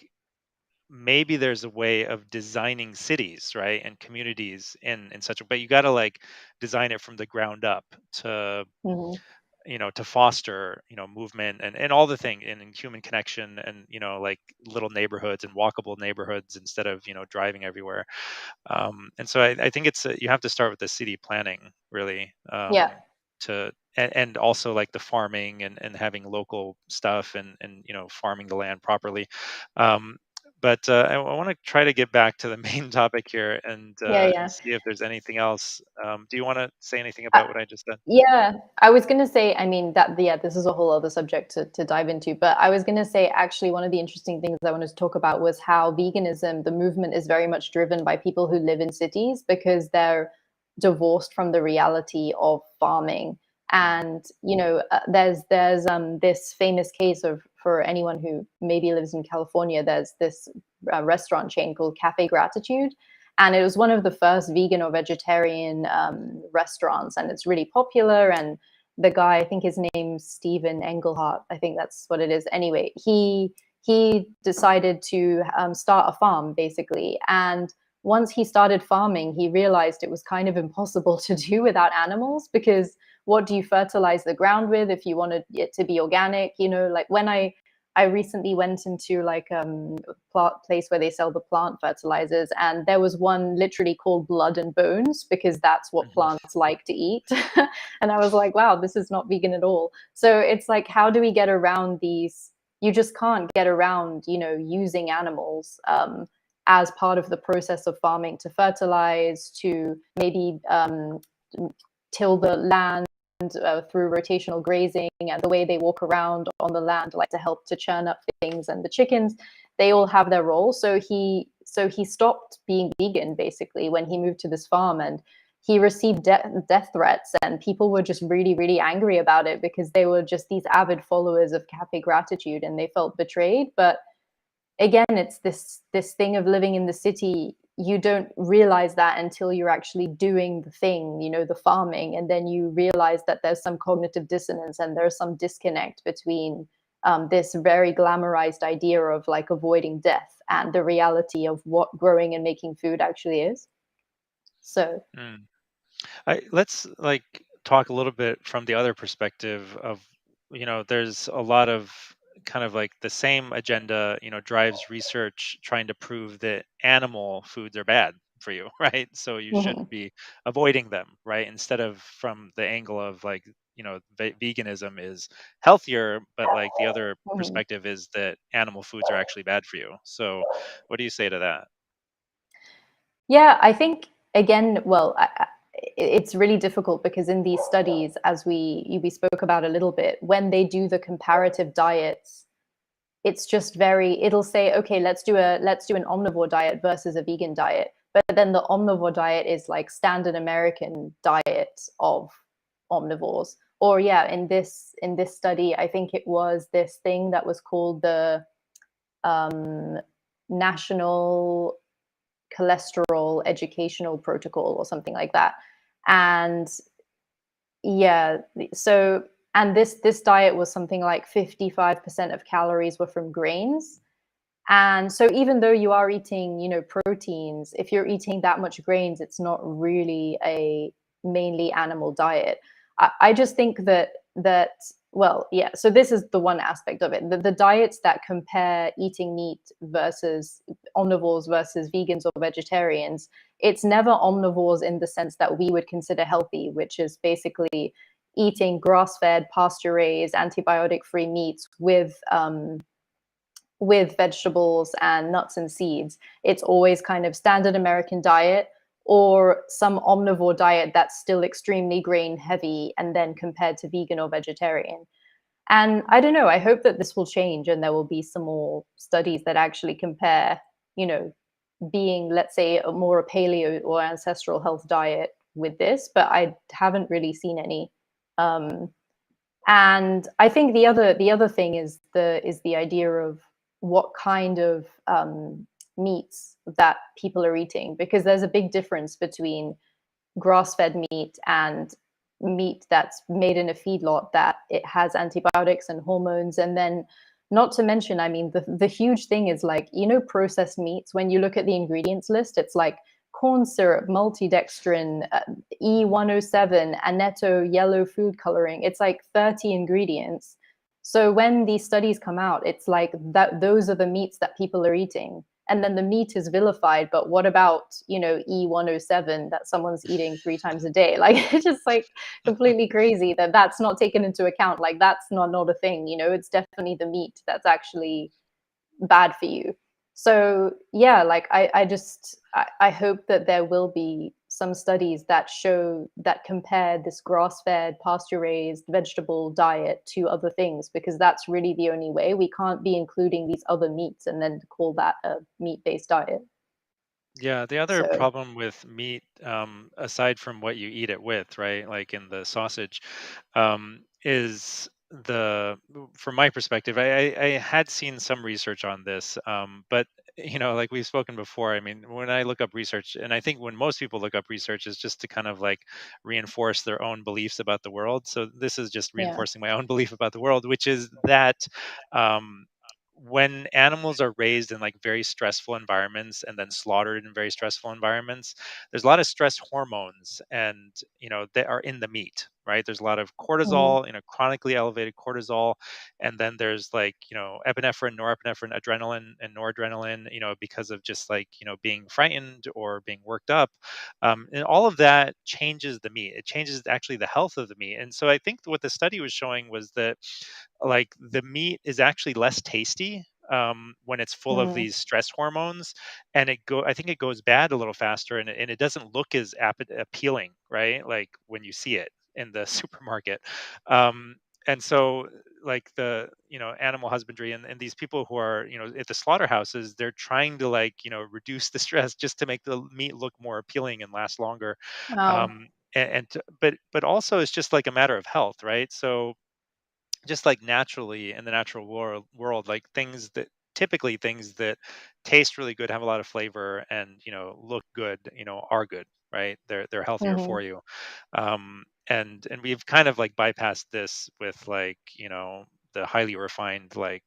maybe there's a way of designing cities, right, and communities in such a, but you got to like design it from the ground up to, Hmm. to foster, movement and all the thing in human connection, and like little neighborhoods and walkable neighborhoods instead of, driving everywhere. And so I think it's you have to start with the city planning, really, Yeah. to and also like the farming and having local stuff, and farming the land properly. um, but I want to try to get back to the main topic here, Yeah. and Yeah. see if there's anything else. Do you want to say anything Uh, about what I just said? Yeah, I was gonna say, I mean, that yeah, this is a whole other subject to dive into, but I was gonna say actually one of the interesting things I wanted to talk about was how veganism, the movement, is very much driven by people who live in cities because they're divorced from the reality of farming. Mm, And there's this famous case of, for anyone who maybe lives in California, there's this restaurant chain called Cafe Gratitude, and it was one of the first vegan or vegetarian restaurants, and it's really popular. And the guy, I think his name's Steven Engelhart, I think that's what it is. Anyway, he decided to start a farm basically, and once he started farming, he realized it was kind of impossible to do without animals, because what do you fertilize the ground with if you wanted it to be organic? Like when I recently went into like plant place where they sell the plant fertilizers, and there was one literally called Blood and Bones, because that's what mhm, plants like to eat. And I was like, wow, this is not vegan at all. So it's like, how do we get around these? You just can't get around, using animals as part of the process of farming, to fertilize, to maybe till the land through rotational grazing, and the way they walk around on the land, like to help to churn up things. And the chickens, they all have their role. So he stopped being vegan basically when he moved to this farm, and he received death threats, and people were just really, really angry about it, because they were just these avid followers of Cafe Gratitude, and they felt betrayed. But again, it's this thing of living in the city. You don't realize that until you're actually doing the thing, the farming, and then you realize that there's some cognitive dissonance, and there's some disconnect between this very glamorized idea of like avoiding death and the reality of what growing and making food actually is. So mm. Let's like talk a little bit from the other perspective of, there's a lot of kind of like the same agenda, drives research trying to prove that animal foods are bad for you, right? So you should mhm, be avoiding them, right? Instead of from the angle of like, veganism is healthier, but like the other mhm. perspective is that animal foods are actually bad for you. So what do you say to that? Yeah, I think again, well, it's really difficult because in these studies, as we spoke about a little bit, when they do the comparative diets, it's just very. It'll say, okay, let's do an omnivore diet versus a vegan diet, but then the omnivore diet is like standard American diet of omnivores. Or yeah, in this study, I think it was this thing that was called the um, National Cholesterol Educational Protocol or something like that. And yeah, so and this diet was something like 55% of calories were from grains. And so even though you are eating, proteins, if you're eating that much grains, it's not really a mainly animal diet. I just think that well, yeah. So this is the one aspect of it. The diets that compare eating meat versus omnivores versus vegans or vegetarians, it's never omnivores in the sense that we would consider healthy, which is basically eating grass-fed, pasture-raised, antibiotic-free meats with vegetables and nuts and seeds. It's always kind of standard American diet or some omnivore diet that's still extremely grain heavy and then compared to vegan or vegetarian. And I don't know, I hope that this will change and there will be some more studies that actually compare, you know, being, let's say, a paleo or ancestral health diet with this, but I haven't really seen any. Um, and I think the other thing is the idea of what kind of meats that people are eating, because there's a big difference between grass-fed meat and meat that's made in a feedlot that it has antibiotics and hormones. And then, not to mention, I mean, the huge thing is, like, processed meats, when you look at the ingredients list, it's like corn syrup, multidextrin, E107, annetto, yellow food coloring. It's like 30 ingredients. So when these studies come out, it's like that those are the meats that people are eating, and then the meat is vilified. But what about, E107 that someone's eating 3 times a day? Like, it's just like completely crazy that that's not taken into account. Like, that's not a thing. It's definitely the meat that's actually bad for you. So yeah, like, I hope that there will be some studies that compare this grass-fed, pasture-raised vegetable diet to other things, because that's really the only way. We can't be including these other meats and then call that a meat-based diet. Yeah, the other So problem with meat, aside from what you eat it with, right, like in the sausage, is from my perspective, I had seen some research on this, but like we've spoken before. I mean, when I look up research, and I think when most people look up research, is just to kind of like reinforce their own beliefs about the world. So this is just yeah. reinforcing my own belief about the world, which is that. Um, when animals are raised in like very stressful environments and then slaughtered in very stressful environments, there's a lot of stress hormones, and they are in the meat, right? There's a lot of Hmm. cortisol, chronically elevated cortisol, and then there's like epinephrine, norepinephrine, adrenaline, and noradrenaline, because of just like being frightened or being worked up. And all of that changes the meat. It changes actually the health of the meat. And so I think what the study was showing was that like the meat is actually less tasty when it's full of Hmm. these stress hormones, and I think it goes bad a little faster, and it doesn't look as appealing, right? Like when you see it in the supermarket. Um, and so like the animal husbandry, and these people who are at the slaughterhouses, they're trying to like reduce the stress just to make the meat look more appealing and last longer. Wow. But also it's just like a matter of health, right? So just like naturally in the natural world, like things that taste really good, have a lot of flavor, and look good, are good, right? They're healthier Hmm. for you. And we've kind of like bypassed this with like the highly refined, like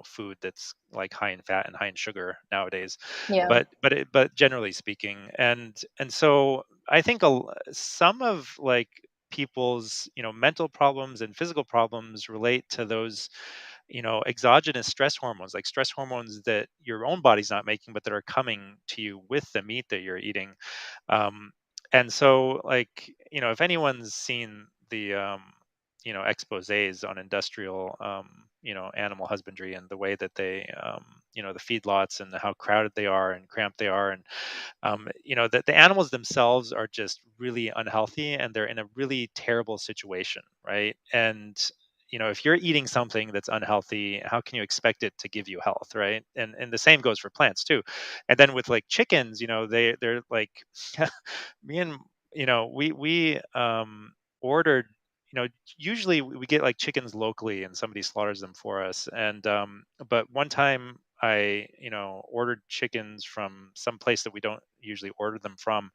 food that's like high in fat and high in sugar nowadays. Yeah. But generally speaking, and so I think some of like people's mental problems and physical problems relate to those exogenous stress hormones, like stress hormones that your own body's not making, but that are coming to you with the meat that you're eating. um, and so like if anyone's seen the exposés on industrial animal husbandry, and the way that they the feedlots, and how crowded they are and cramped they are, and that the animals themselves are just really unhealthy, and they're in a really terrible situation, right? And if you're eating something that's unhealthy, how can you expect it to give you health, right? And the same goes for plants too. And then with like chickens, they're like me and we ordered, you know usually we get like chickens locally, and somebody slaughters them for us. And but one time I ordered chickens from some place that we don't usually order them from,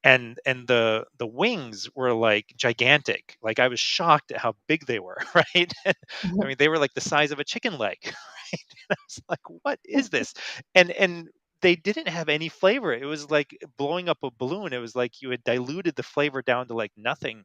and the wings were like gigantic. Like I was shocked at how big they were, right? I mean, they were like the size of a chicken leg, right? And I was like, what is this? And they didn't have any flavor. It was like blowing up a balloon. It was like you had diluted the flavor down to like nothing.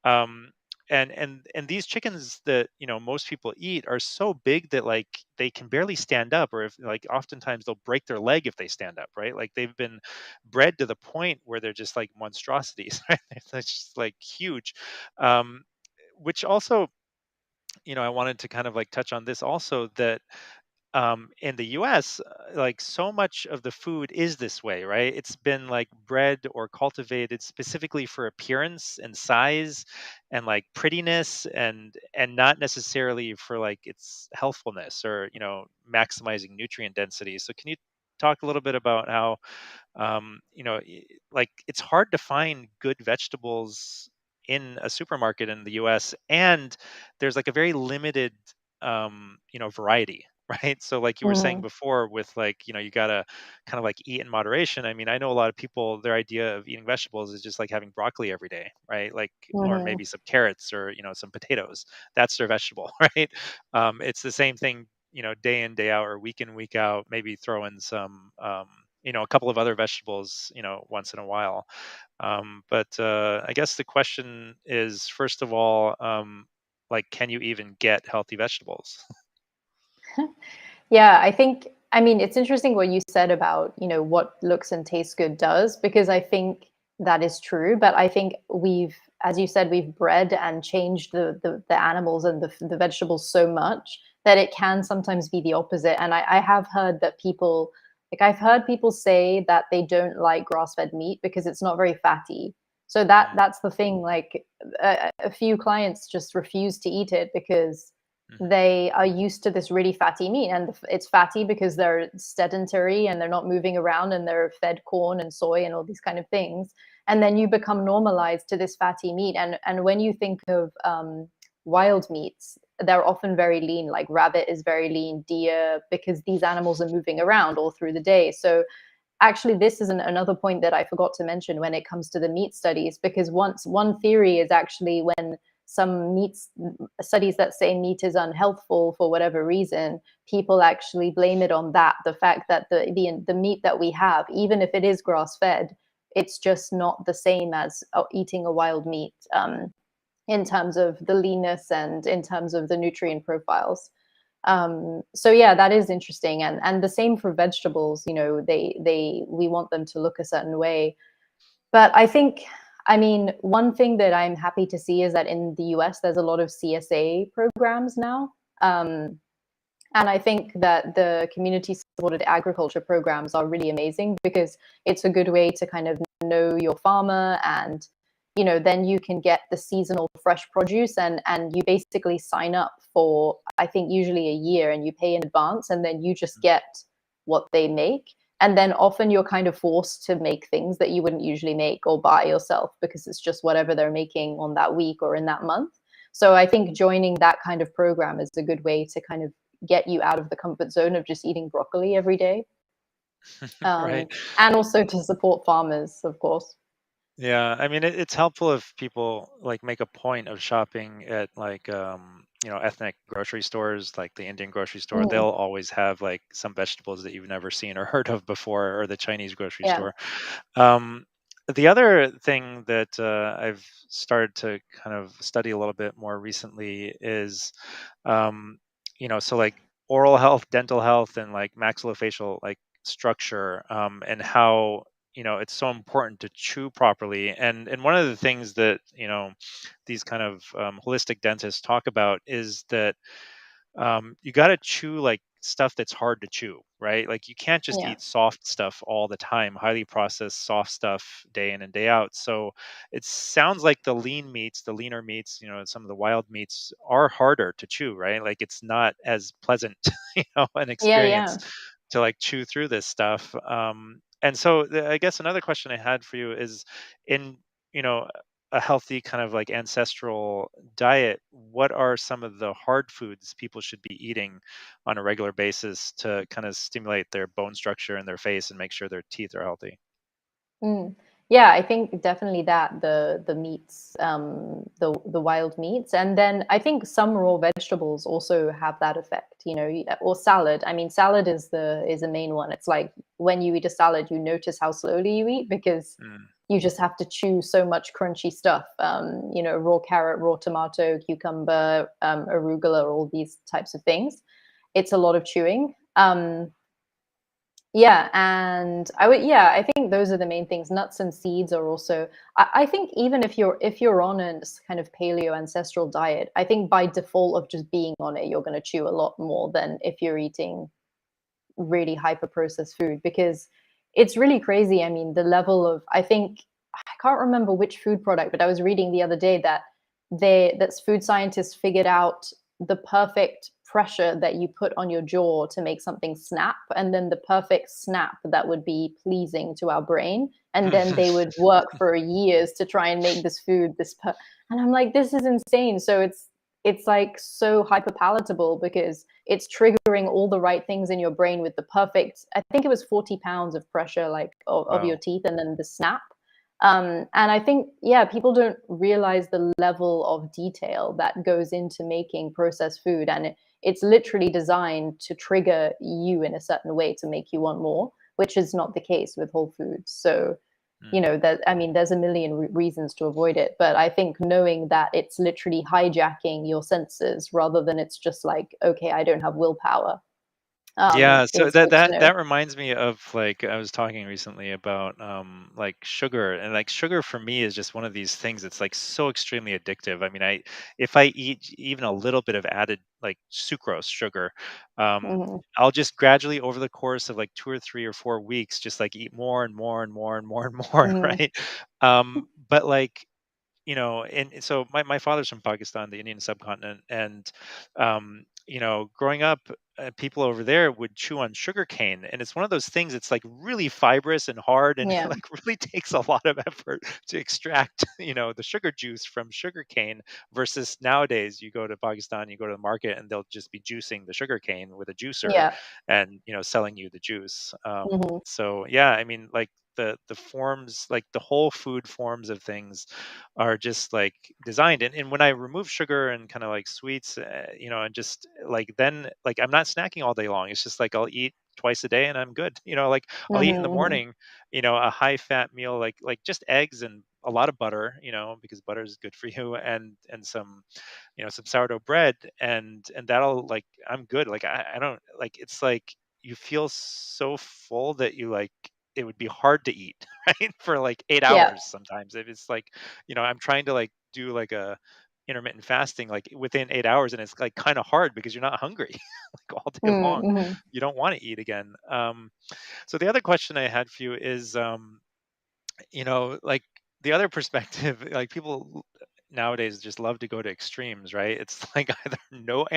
um and these chickens that most people eat are so big that like they can barely stand up, or if like oftentimes they'll break their leg if they stand up, right? Like they've been bred to the point where they're just like monstrosities, right? They're just like huge. um which also, I wanted to kind of like touch on this also, that in the US, like so much of the food is this way, right? It's been like bred or cultivated specifically for appearance and size and like prettiness, and not necessarily for like its healthfulness or maximizing nutrient density. So can you talk a little bit about how like it's hard to find good vegetables in a supermarket in the US, and there's like a very limited variety, right? So like you were saying Hmm. before with like, you got to kind of like eat in moderation. I mean, I know a lot of people, their idea of eating vegetables is just like having broccoli every day, right? Like, or Hmm. maybe some carrots or, some potatoes. That's their vegetable, right? It's the same thing, day in, day out, or week in, week out, maybe throw in some a couple of other vegetables, once in a while. But I guess the question is, first of all, like, can you even get healthy vegetables? Yeah, I mean, it's interesting what you said about, what looks and tastes good does, because I think that is true. But I think as you said, we've bred and changed the animals and the vegetables so much that it can sometimes be the opposite. And I have heard that I've heard people say that they don't like grass-fed meat because it's not very fatty. So Mm, that's the thing. Like a few clients just refuse to eat it because mhm, they are used to this really fatty meat, and it's fatty because they're sedentary and they're not moving around and they're fed corn and soy and all these kind of things. And then you become normalized to this fatty meat, and when you think of wild meats, they're often very lean. Like rabbit is very lean, deer, because these animals are moving around all through the day. So actually, this is another point that I forgot to mention when it comes to the meat studies, because one theory is actually when some meat studies that say meat is unhealthful for whatever reason, people actually blame it on that, the fact that the meat that we have, even if it is grass fed, it's just not the same as eating a wild meat, in terms of the leanness and in terms of the nutrient profiles. So yeah, that is interesting. And the same for vegetables. We want them to look a certain way. But I mean, one thing that I'm happy to see is that in the US there's a lot of CSA programs now. And I think that the community supported agriculture programs are really amazing, because it's a good way to kind of know your farmer, and then you can get the seasonal fresh produce, and you basically sign up for, I think, usually a year, and you pay in advance, and then you just get what they make. And then often you're kind of forced to make things that you wouldn't usually make or buy yourself, because it's just whatever they're making on that week or in that month. So I think joining that kind of program is a good way to kind of get you out of the comfort zone of just eating broccoli every day. right. um, and also to support farmers, of course. Yeah, I mean, it's helpful if people like make a point of shopping at like ethnic grocery stores, like the Indian grocery store. Mm, They'll always have like some vegetables that you've never seen or heard of before, or the Chinese grocery yeah, store. Um, the other thing that I've started to kind of study a little bit more recently is, um, so like oral health, dental health, and like maxillofacial like structure, and how it's so important to chew properly. And one of the things that these kind of holistic dentists talk about is that you got to chew like stuff that's hard to chew, right? Like you can't just yeah, eat soft stuff all the time, highly processed soft stuff day in and day out. So it sounds like the leaner meats, some of the wild meats are harder to chew, right? Like it's not as pleasant, an yeah, experience yeah. to like chew through this stuff. And so I guess another question I had for you is, in you know a healthy kind of like ancestral diet, what are some of the hard foods people should be eating on a regular basis to kind of stimulate their bone structure in their face and make sure their teeth are healthy? Mm. Yeah, I think definitely that the meats, the wild meats, and then I think some raw vegetables also have that effect. Or salad. I mean, salad is the main one. It's like when you eat a salad, you notice how slowly you eat, because Mm, you just have to chew so much crunchy stuff. Raw carrot, raw tomato, cucumber, arugula, all these types of things. It's a lot of chewing. Yeah, and yeah, I think those are the main things. Nuts and seeds are also, I think, even if you're on a kind of paleo ancestral diet, I think by default of just being on it, you're going to chew a lot more than if you're eating really hyper processed food, because it's really crazy. I mean, the level of, I think, I can't remember which food product, but I was reading the other day that food scientists figured out the perfect pressure that you put on your jaw to make something snap, and then the perfect snap that would be pleasing to our brain. And then they would work for years to try and make this food and I'm like, this is insane. So it's like so hyper palatable because it's triggering all the right things in your brain with the perfect, I think it was 40 pounds of pressure, like of your Wow. teeth, and then the snap. And I think, yeah, people don't realize the level of detail that goes into making processed food. And it's literally designed to trigger you in a certain way to make you want more, which is not the case with whole foods. So, Mm. that, I mean, there's a million reasons to avoid it. But I think knowing that it's literally hijacking your senses rather than it's just like, okay, I don't have willpower, Yeah, so is that good to that know. that reminds me of, like, I was talking recently about like sugar, and like sugar for me is just one of these things that's like so extremely addictive. I mean, I if I eat even a little bit of added like sucrose sugar, um Hmm. I'll just gradually over the course of like 2 or 3 or 4 weeks just like eat more and more and more and more and more, Hmm. right? But like, and so my father's from Pakistan, the Indian subcontinent, and growing up, people over there would chew on sugar cane, and it's one of those things. It's like really fibrous and hard, and it Yeah. like really takes a lot of effort to extract, the sugar juice from sugar cane. Versus nowadays, you go to Pakistan, you go to the market, and they'll just be juicing the sugar cane with a juicer, Yeah. and selling you the juice. Hmm. So yeah, I mean, like the forms, like the whole food forms of things are just like designed. And when I remove sugar and kind of like sweets, and just like, then like I'm not snacking all day long. It's just like I'll eat twice a day and I'm good. Like I'll eat in the Hmm. morning, a high fat meal, like just eggs and a lot of butter, because butter is good for you, and some sourdough bread, and that'll, like, I'm good. Like I don't like, it's like you feel so full that you like, it would be hard to eat, right? For like 8 Yeah. hours sometimes. If it's like, I'm trying to like do like a intermittent fasting like within 8 hours, and it's like kind of hard because you're not hungry like all day long. Mm-hmm. You don't want to eat again. So the other question I had for you is, like the other perspective, like people nowadays just love to go to extremes, right? It's like either no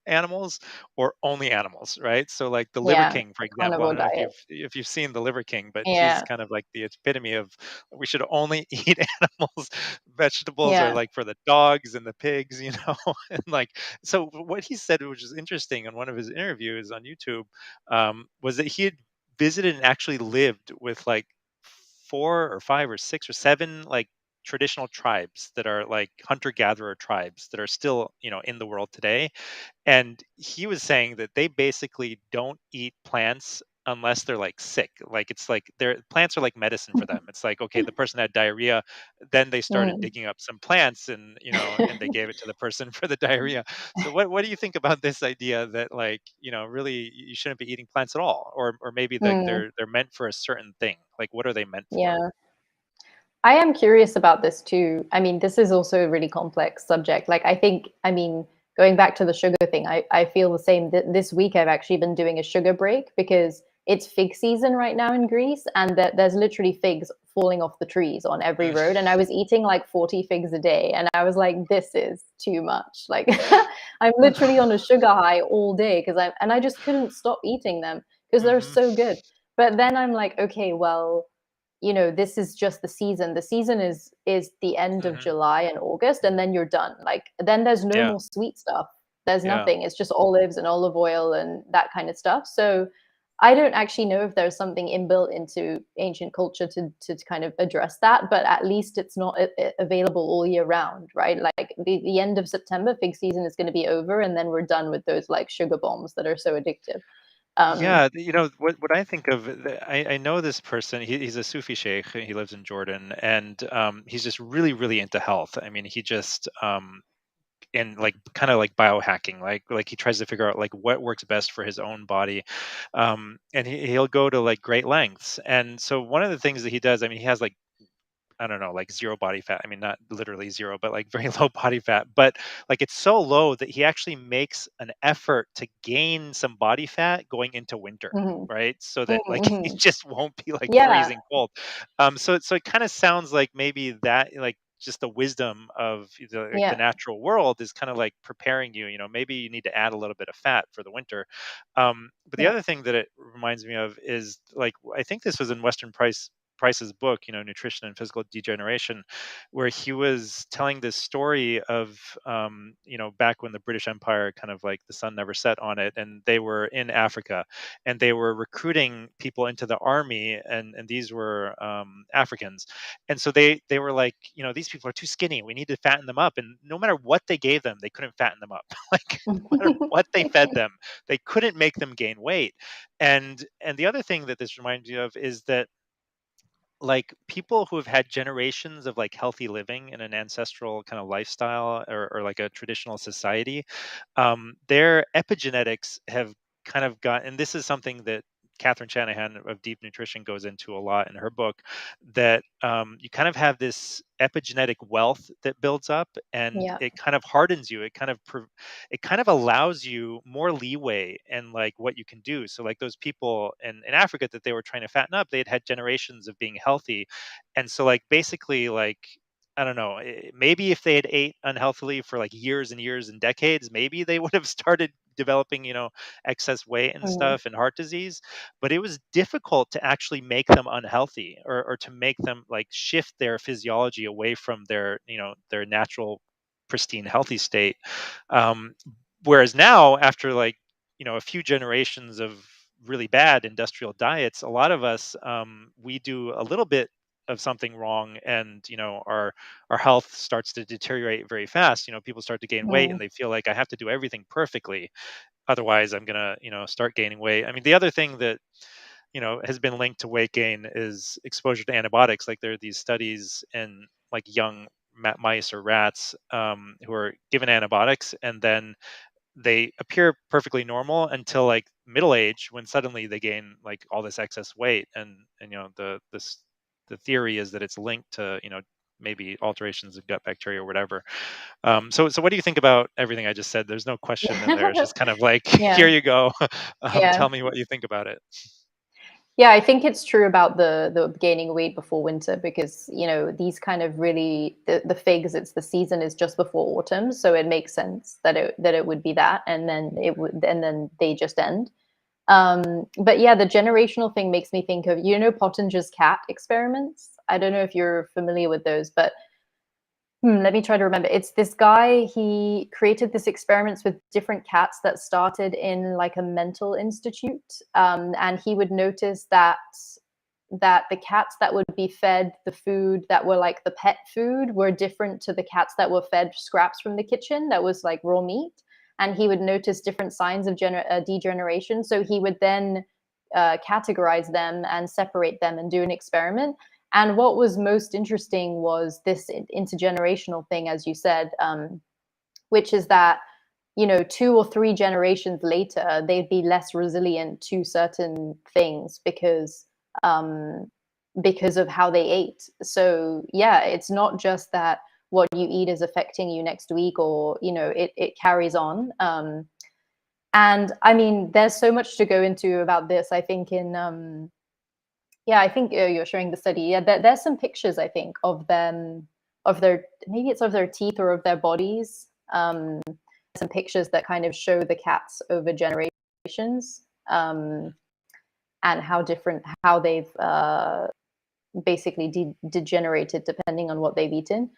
animals or only animals, right? So like the Liver Yeah, King, for a example, I carnivore don't know if diet. you've seen the Liver King, but he's Yeah, kind of like the epitome of we should only eat animals. Vegetables are yeah. like for the dogs and the pigs, and like, so what he said, which is interesting, on one of his interviews on YouTube, was that he had visited and actually lived with like 4 or 5 or 6 or 7 like traditional tribes that are like hunter gatherer tribes that are still, in the world today. And he was saying that they basically don't eat plants unless they're like sick. Like it's like their plants are like medicine for them. It's like, okay, the person had diarrhea, then they started Mm. digging up some plants, and and they gave it to the person for the diarrhea. So what do you think about this idea that, like, really you shouldn't be eating plants at all, or maybe like Mm. they're meant for a certain thing? Like what are they meant for? Yeah. I am curious about this too. I mean, this is also a really complex subject. Like, I think, I mean, going back to the sugar thing, I feel the same. This week, I've actually been doing a sugar break because it's fig season right now in Greece, and there's literally figs falling off the trees on every road. And I was eating like 40 figs a day, and I was like, this is too much. Like, I'm literally on a sugar high all day I just couldn't stop eating them because they're Hmm. so good. But then I'm like, okay, well, this is just the season. The season is the end of Hmm. July and August, and then you're done. Like, then there's no Yeah. more sweet stuff. There's Yeah. nothing. It's just olives and olive oil and that kind of stuff. So I don't actually know if there's something inbuilt into ancient culture to kind of address that, but at least it's not available all year round, right? Like the end of September, fig season is going to be over, and then we're done with those like sugar bombs that are so addictive. Um, Yeah, what I think of, I know this person. He's a Sufi sheikh. He lives in Jordan, and he's just really, really into health. I mean, he just and like kind of like biohacking, like he tries to figure out like what works best for his own body, and he'll go to like great lengths. And so one of the things that he does, I mean, he has like, I don't know, like zero body fat. I mean, not literally zero, but like very low body fat. But like it's so low that he actually makes an effort to gain some body fat going into winter, mhm, right? So that like he mhm. just won't be like Yeah. freezing cold. So it kind of sounds like maybe that, like just the wisdom of the Yeah. natural world is kind of like preparing you. Maybe you need to add a little bit of fat for the winter. But the Yeah. other thing that it reminds me of is, like, I think this was in Weston Price's book, Nutrition and Physical Degeneration, where he was telling this story of, back when the British Empire, kind of like the sun never set on it, and they were in Africa, and they were recruiting people into the army, and these were Africans, and so they were like, these people are too skinny. We need to fatten them up, and no matter what they gave them, they couldn't fatten them up. Like, no matter what they fed them, they couldn't make them gain weight. And the other thing that this reminds me of is that, like, people who have had generations of like healthy living in an ancestral kind of lifestyle, or like a traditional society, their epigenetics have kind of got, and this is something that Catherine Shanahan of Deep Nutrition goes into a lot in her book, that you kind of have this epigenetic wealth that builds up, and Yeah. it kind of hardens you. It kind of allows you more leeway and like what you can do. So like those people in Africa that they were trying to fatten up, they had generations of being healthy, and so like basically like, I don't know. Maybe if they had ate unhealthily for like years and years and decades, maybe they would have started developing, excess weight and Mm. stuff and heart disease. But it was difficult to actually make them unhealthy, or to make them like shift their physiology away from their natural, pristine, healthy state. Um, Whereas now, after like, a few generations of really bad industrial diets, a lot of us, we do a little bit of something wrong, and our health starts to deteriorate very fast. People start to gain weight, Mm. and they feel like, I have to do everything perfectly, otherwise I'm gonna start gaining weight. I mean, the other thing that has been linked to weight gain is exposure to antibiotics. Like, there are these studies in like young mice or rats, who are given antibiotics, and then they appear perfectly normal until like middle age, when suddenly they gain like all this excess weight. And the theory is that it's linked to maybe alterations in gut bacteria or whatever. So what do you think about everything I just said? There's no question in there. It's just kind of like, here Yeah. you go. Yeah. Tell me what you think about it. Yeah, I think it's true about the gaining weight before winter, because these kind of really, the figs, it's the season is just before autumn, so it makes sense that it would be that, and then they just end. But yeah, the generational thing makes me think of, Pottinger's cat experiments. I don't know if you're familiar with those, but let me try to remember. It's this guy, he created this experiments with different cats that started in like a mental institute. And he would notice that the cats that would be fed the food that were like the pet food were different to the cats that were fed scraps from the kitchen that was like raw meat. And he would notice different signs of degeneration. So he would then categorize them and separate them and do an experiment. And what was most interesting was this intergenerational thing, as you said, which is that 2 or 3 generations later, they'd be less resilient to certain things um, because of how they ate. So yeah, it's not just that what you eat is affecting you next week, or it carries on. And I mean, there's so much to go into about this. I think yeah, I think you're showing the study. Yeah, there's some pictures, I think, of them, of their, maybe it's of their teeth or of their bodies. Some pictures that kind of show the cats over generations, and how different, how they've basically degenerated depending on what they've eaten.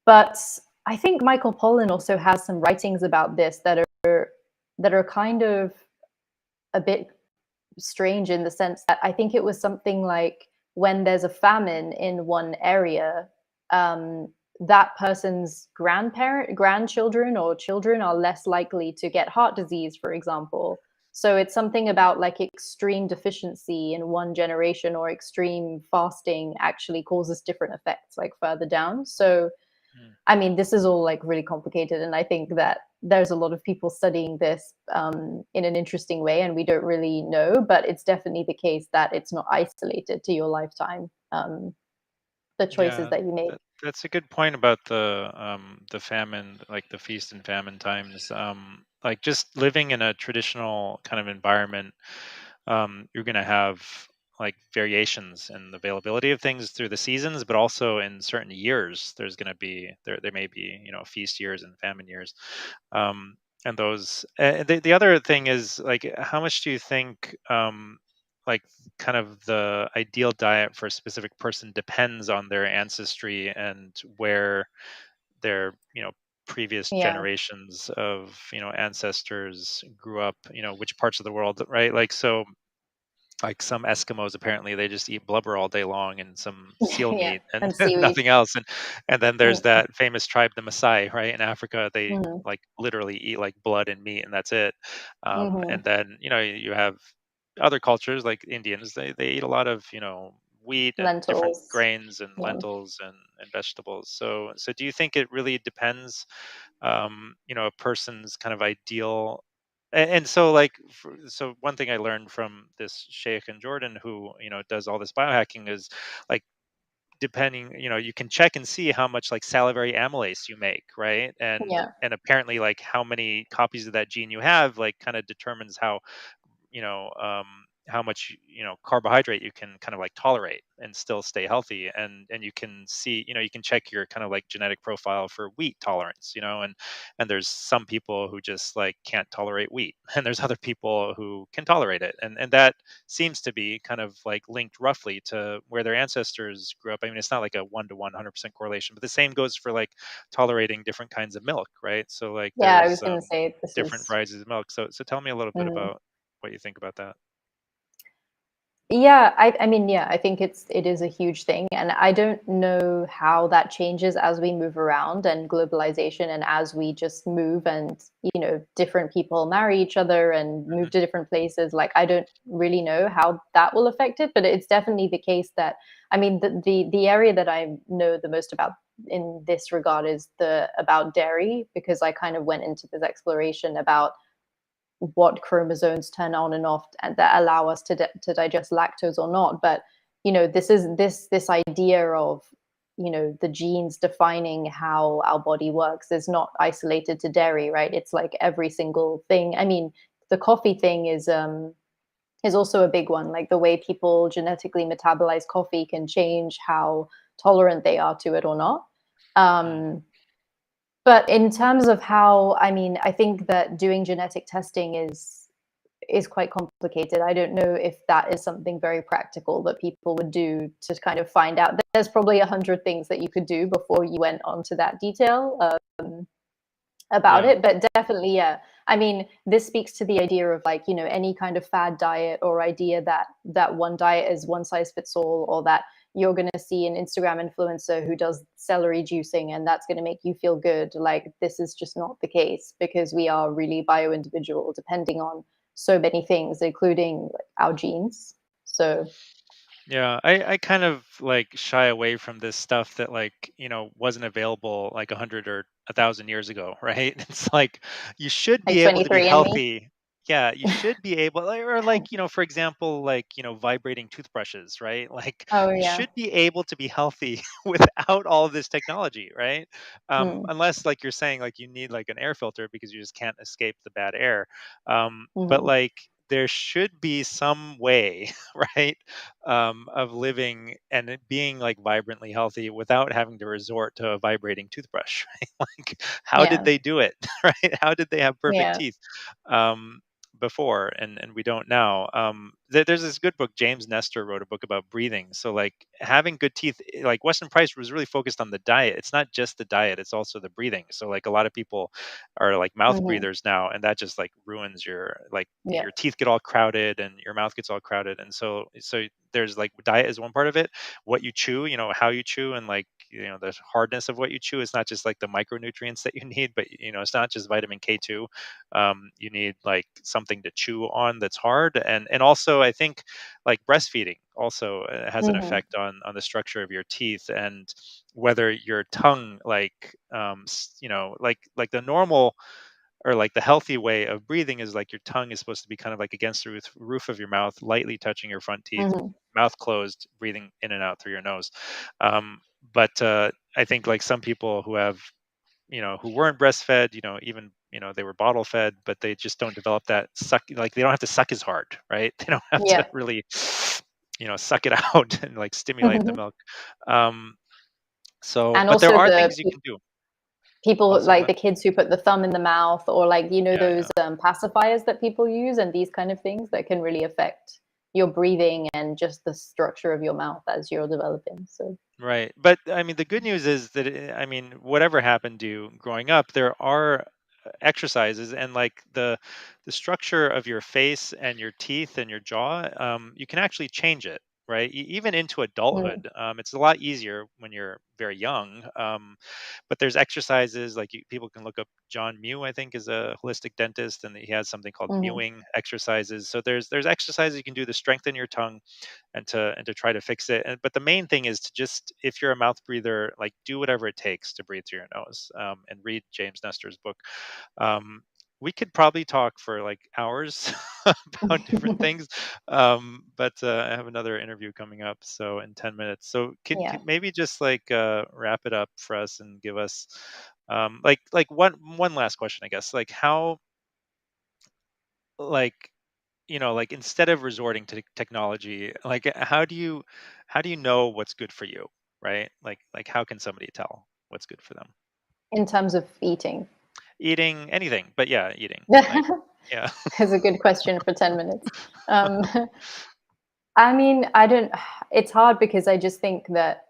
But I think Michael Pollan also has some writings about this that are kind of a bit strange, in the sense that I think it was something like, when there's a famine in one area, that person's grandchildren or children are less likely to get heart disease, for example. So it's something about like extreme deficiency in one generation, or extreme fasting actually causes different effects like further down. So Mm. I mean, this is all like really complicated, and I think that there's a lot of people studying this in an interesting way, and we don't really know. But it's definitely the case that it's not isolated to your lifetime. The choices Yeah, that you make. that's a good point about the famine, like the feast and famine times. Like, just living in a traditional kind of environment, you're gonna have like variations in the availability of things through the seasons, but also in certain years, there's going to be there may be feast years and famine years, um, and those. The other thing is like, how much do you think like kind of the ideal diet for a specific person depends on their ancestry and where their previous Yeah. generations of ancestors grew up, which parts of the world, right? Like, so like some Eskimos, apparently they just eat blubber all day long and some seal Yeah. meat and And seaweed. nothing else. And then there's Mm. that famous tribe, the Maasai, right? In Africa, they Hmm. like literally eat like blood and meat and that's it. Hmm. And then, you have other cultures like Indians, they eat a lot of, wheat and different Lentils. grains and Yeah. lentils and vegetables. So do you think it really depends, a person's kind of ideal. And so like so one thing I learned from this sheikh in Jordan who does all this biohacking is like, depending, you can check and see how much like salivary amylase you make, right? Yeah. And apparently like how many copies of that gene you have like kind of determines you know um how much carbohydrate you can kind of like tolerate and still stay healthy. And you can see, you can check your kind of like genetic profile for wheat tolerance, and there's some people who just like can't tolerate wheat and there's other people who can tolerate it, and that seems to be kind of like linked roughly to where their ancestors grew up. I mean, it's not like a 1-to-1 100% correlation, but the same goes for like tolerating different kinds of milk, right? So like Yeah, I was there's going to say this different is. varieties of milk. So tell me a little bit Mhm. about what you think about that. Yeah, I mean, yeah, I think it is a huge thing, and I don't know how that changes as we move around and globalization, and as we just move, and different people marry each other and move Mhm. to different places. Like, I don't really know how that will affect it, but it's definitely the case that, I mean, the area that I know the most about in this regard is the about dairy, because I kind of went into this exploration about what chromosomes turn on and off and that allow us to digest lactose or not. But this is this idea of the genes defining how our body works is not isolated to dairy, right? It's like every single thing. I mean, the coffee thing is also a big one. Like, the way people genetically metabolize coffee can change how tolerant they are to it or not. Mm. Um but in terms of how, I mean, I think that doing genetic testing is quite complicated. I don't know if that is something very practical that people would do to kind of find out. There's probably 100 things that you could do before you went onto that detail about Yeah. it. But definitely, yeah. I mean, this speaks to the idea of, like, any kind of fad diet, or idea that one diet is one size fits all, or that you're going to see an Instagram influencer who does celery juicing and that's going to make you feel good. Like, this is just not the case, because we are really bio individual, depending on so many things, including like, our genes. So, Yeah, I kind of like shy away from this stuff that like, wasn't available like 100 or 1,000 years ago, right? It's like you should like be able to be 23andMe. healthy. Yeah, you should be able, or like, for example, like, vibrating toothbrushes, right? Like Oh, you yeah. should be able to be healthy without all of this technology, right? Mm. Unless like you're saying like you need like an air filter because you just can't escape the bad air. But Hmm. like there should be some way, right? Of living and it being like vibrantly healthy without having to resort to a vibrating toothbrush. Right? Like, how did Yeah. they do it? Right? How did they have perfect Yeah. teeth um, before, and we don't now? There's this good book. James Nestor wrote a book about breathing. So like having good teeth, like Weston Price was really focused on the diet. It's not just the diet; it's also the breathing. So like a lot of people are like mouth Hmm. breathers now, and that just like ruins Yeah. your teeth get all crowded and your mouth gets all crowded. And so there's like diet is one part of it. What you chew, how you chew, and like the hardness of what you chew is not just like the micronutrients that you need, but it's not just vitamin K2. You need like something to chew on that's hard. And also I think like breastfeeding also has an Hmm. effect on the structure of your teeth and whether your tongue like like the normal or like the healthy way of breathing is like your tongue is supposed to be kind of like against the roof of your mouth, lightly touching your front teeth, Hmm. mouth closed, breathing in and out through your nose. But I think like some people who have, who weren't breastfed, even, they were bottle fed, but they just don't develop that suck, like they don't have to suck as hard, right? They don't have to Yeah. really suck it out and like stimulate the milk. Um, so, And but there also are the things you can do. people, Also, like what? the kids who put the thumb in the mouth, or like, Yeah, those yeah. pacifiers that people use, and these kind of things that can really affect your breathing and just the structure of your mouth as you're developing. So Right. But I mean, the good news is that, I mean, whatever happened to you growing up, there are exercises and like the structure of your face and your teeth and your jaw, you can actually change it, right? Even into mm, adulthood. It's a lot easier when you're very young. But there's exercises like people can look up. John Mew, I think, is a holistic dentist, and he has something called mhm. mewing exercises. So there's exercises you can do to strengthen your tongue and to try to fix it. But the main thing is to just, if you're a mouth breather, like do whatever it takes to breathe through your nose, and read James Nestor's book. Um, we could probably talk for like hours about different things, but I have another interview coming up, so in 10 minutes. So Yeah. can maybe just like wrap it up for us and give us like one last question, I guess. Like how, like like instead of resorting to technology, like how do you know what's good for you, right? Like how can somebody tell what's good for them? In terms of eating. Eating anything, but yeah, eating. Like, yeah. Is a good question for 10 minutes. Um, I mean, I don't, it's hard because I just think that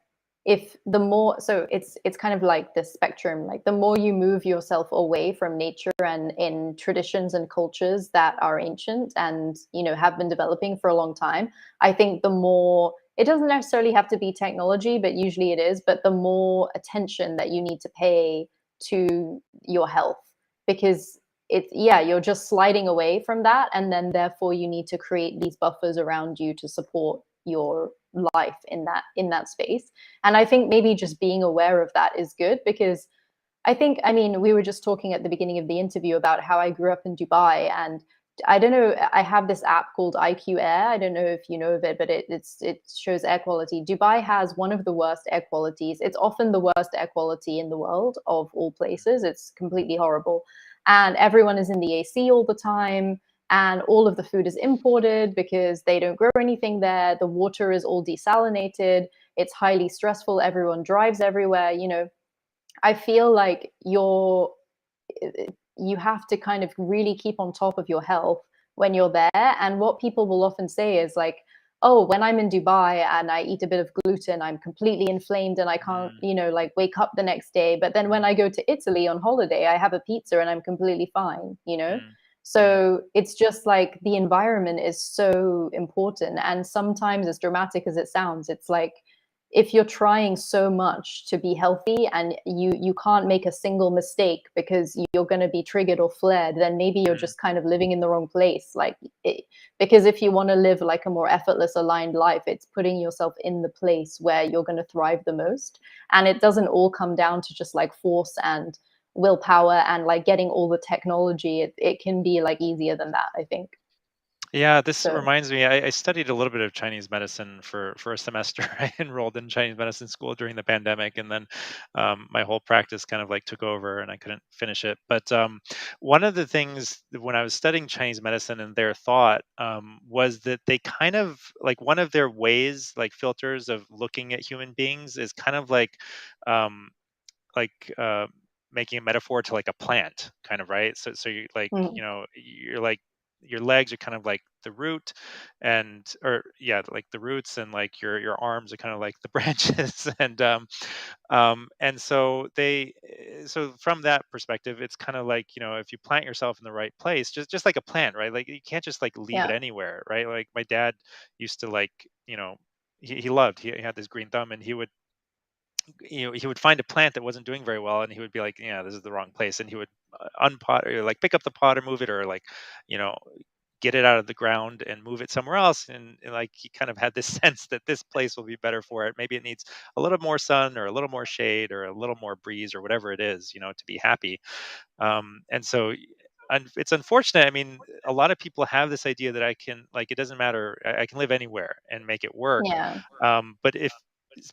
if the more, so it's kind of like the spectrum, like the more you move yourself away from nature and in traditions and cultures that are ancient and, have been developing for a long time, I think the more, it doesn't necessarily have to be technology, but usually it is, but the more attention that you need to pay to your health, because it's, yeah, you're just sliding away from that, and then therefore you need to create these buffers around you to support your life in that space. And I think maybe just being aware of that is good, because I think, I mean, we were just talking at the beginning of the interview about how I grew up in Dubai, and I don't know, I have this app called IQ Air. I don't know if you know of it, but it shows air quality. Dubai has one of the worst air qualities. It's often the worst air quality in the world, of all places. It's completely horrible. And everyone is in the AC all the time, and all of the food is imported because they don't grow anything there. The water is all desalinated. It's highly stressful. Everyone drives everywhere. I feel like you have to kind of really keep on top of your health when you're there. And what people will often say is like, oh, when I'm in Dubai and I eat a bit of gluten, I'm completely inflamed and I can't, Mm, like wake up the next day. But then when mm, I go to Italy on holiday, I have a pizza and I'm completely fine. mm, mm, So it's just like the environment is so important. And sometimes, as dramatic as it sounds, it's like, if you're trying so much to be healthy and you can't make a single mistake because you're going to be triggered or flared, then maybe you're mm. just kind of living in the wrong place. Because if you want to live like a more effortless, aligned life, it's putting yourself in the place where you're going to thrive the most. And it doesn't all come down to just like force and willpower and like getting all the technology. It can be like easier than that, I think. Yeah, this So reminds me. I studied a little bit of Chinese medicine for a semester. I enrolled in Chinese medicine school during the pandemic, and then my whole practice kind of like took over, and I couldn't finish it. But one of the things when I was studying Chinese medicine and their thought, was that they kind of like, one of their ways, like filters of looking at human beings, is kind of um, like making a metaphor to like a plant, kind of, right? So you like, mm, you're like, your legs are kind of like the root, and or yeah, like the roots, and like your arms are kind of like the branches. And so so from that perspective, it's kind of like, if you plant yourself in the right place, just like a plant, right? Like you can't just like leave it yeah, anywhere, right? Like my dad used to like, he had this green thumb, and he would find a plant that wasn't doing very well, and he would be like, yeah, this is the wrong place, and he would unpot, or like pick up the pot or move it, or like, you know get it out of the ground and move it somewhere else. And like he kind of had this sense that this place will be better for it. Maybe it needs a little more sun, or a little more shade, or a little more breeze, or whatever it is, to be happy. And so, it's unfortunate. I mean, a lot of people have this idea that I can, like, it doesn't matter, I can live anywhere and make it work. yeah, But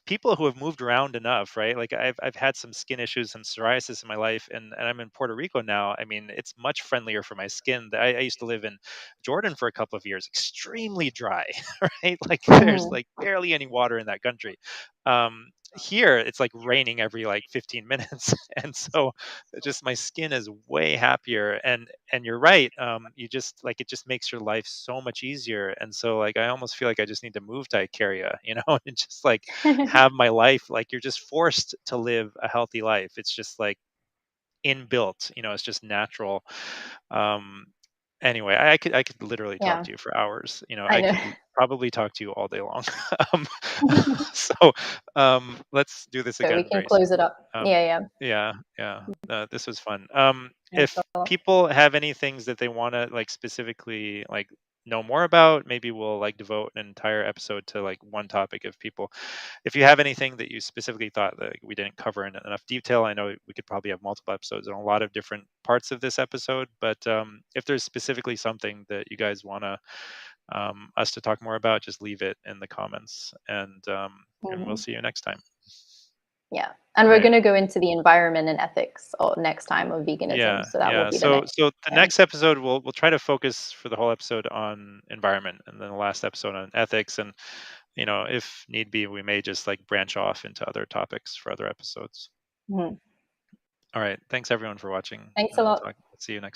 people who have moved around enough, right? Like I've had some skin issues and psoriasis in my life, and I'm in Puerto Rico now. I mean, it's much friendlier for my skin. I used to live in Jordan for a couple of years, extremely dry, right? Like there's Mhm. like barely any water in that country. Here it's like raining every like 15 minutes, and so just my skin is way happier. And you're right, you just like it just makes your life so much easier. And so like I almost feel like I just need to move to Icaria, and just like have my life, like you're just forced to live a healthy life. It's just like inbuilt, it's just natural. um anyway, I could literally talk Yeah, to you for hours. I I know. could probably talk to you all day long. um, so let's do this So we again can very soon. close it up. um, Yeah, yeah. yeah, yeah, this was fun. Thanks If a lot. people have any things that they want to like specifically like know more about, maybe we'll like devote an entire episode to like one topic. If you have anything that you specifically thought that we didn't cover in enough detail, I know we could probably have multiple episodes on a lot of different parts of this episode. But if there's specifically something that you guys want to us to talk more about, just leave it in the comments, and we'll Mhm. see you next time. Yeah. And All we're right. going to go into the environment and ethics next time of veganism. Yeah, So that will yeah. be the So next the thing. next episode we'll try to focus for the whole episode on environment, and then the last episode on ethics. And if need be, we may just like branch off into other topics for other episodes. Mhm. All right. Thanks everyone for watching, Thanks a and lot. see you next time.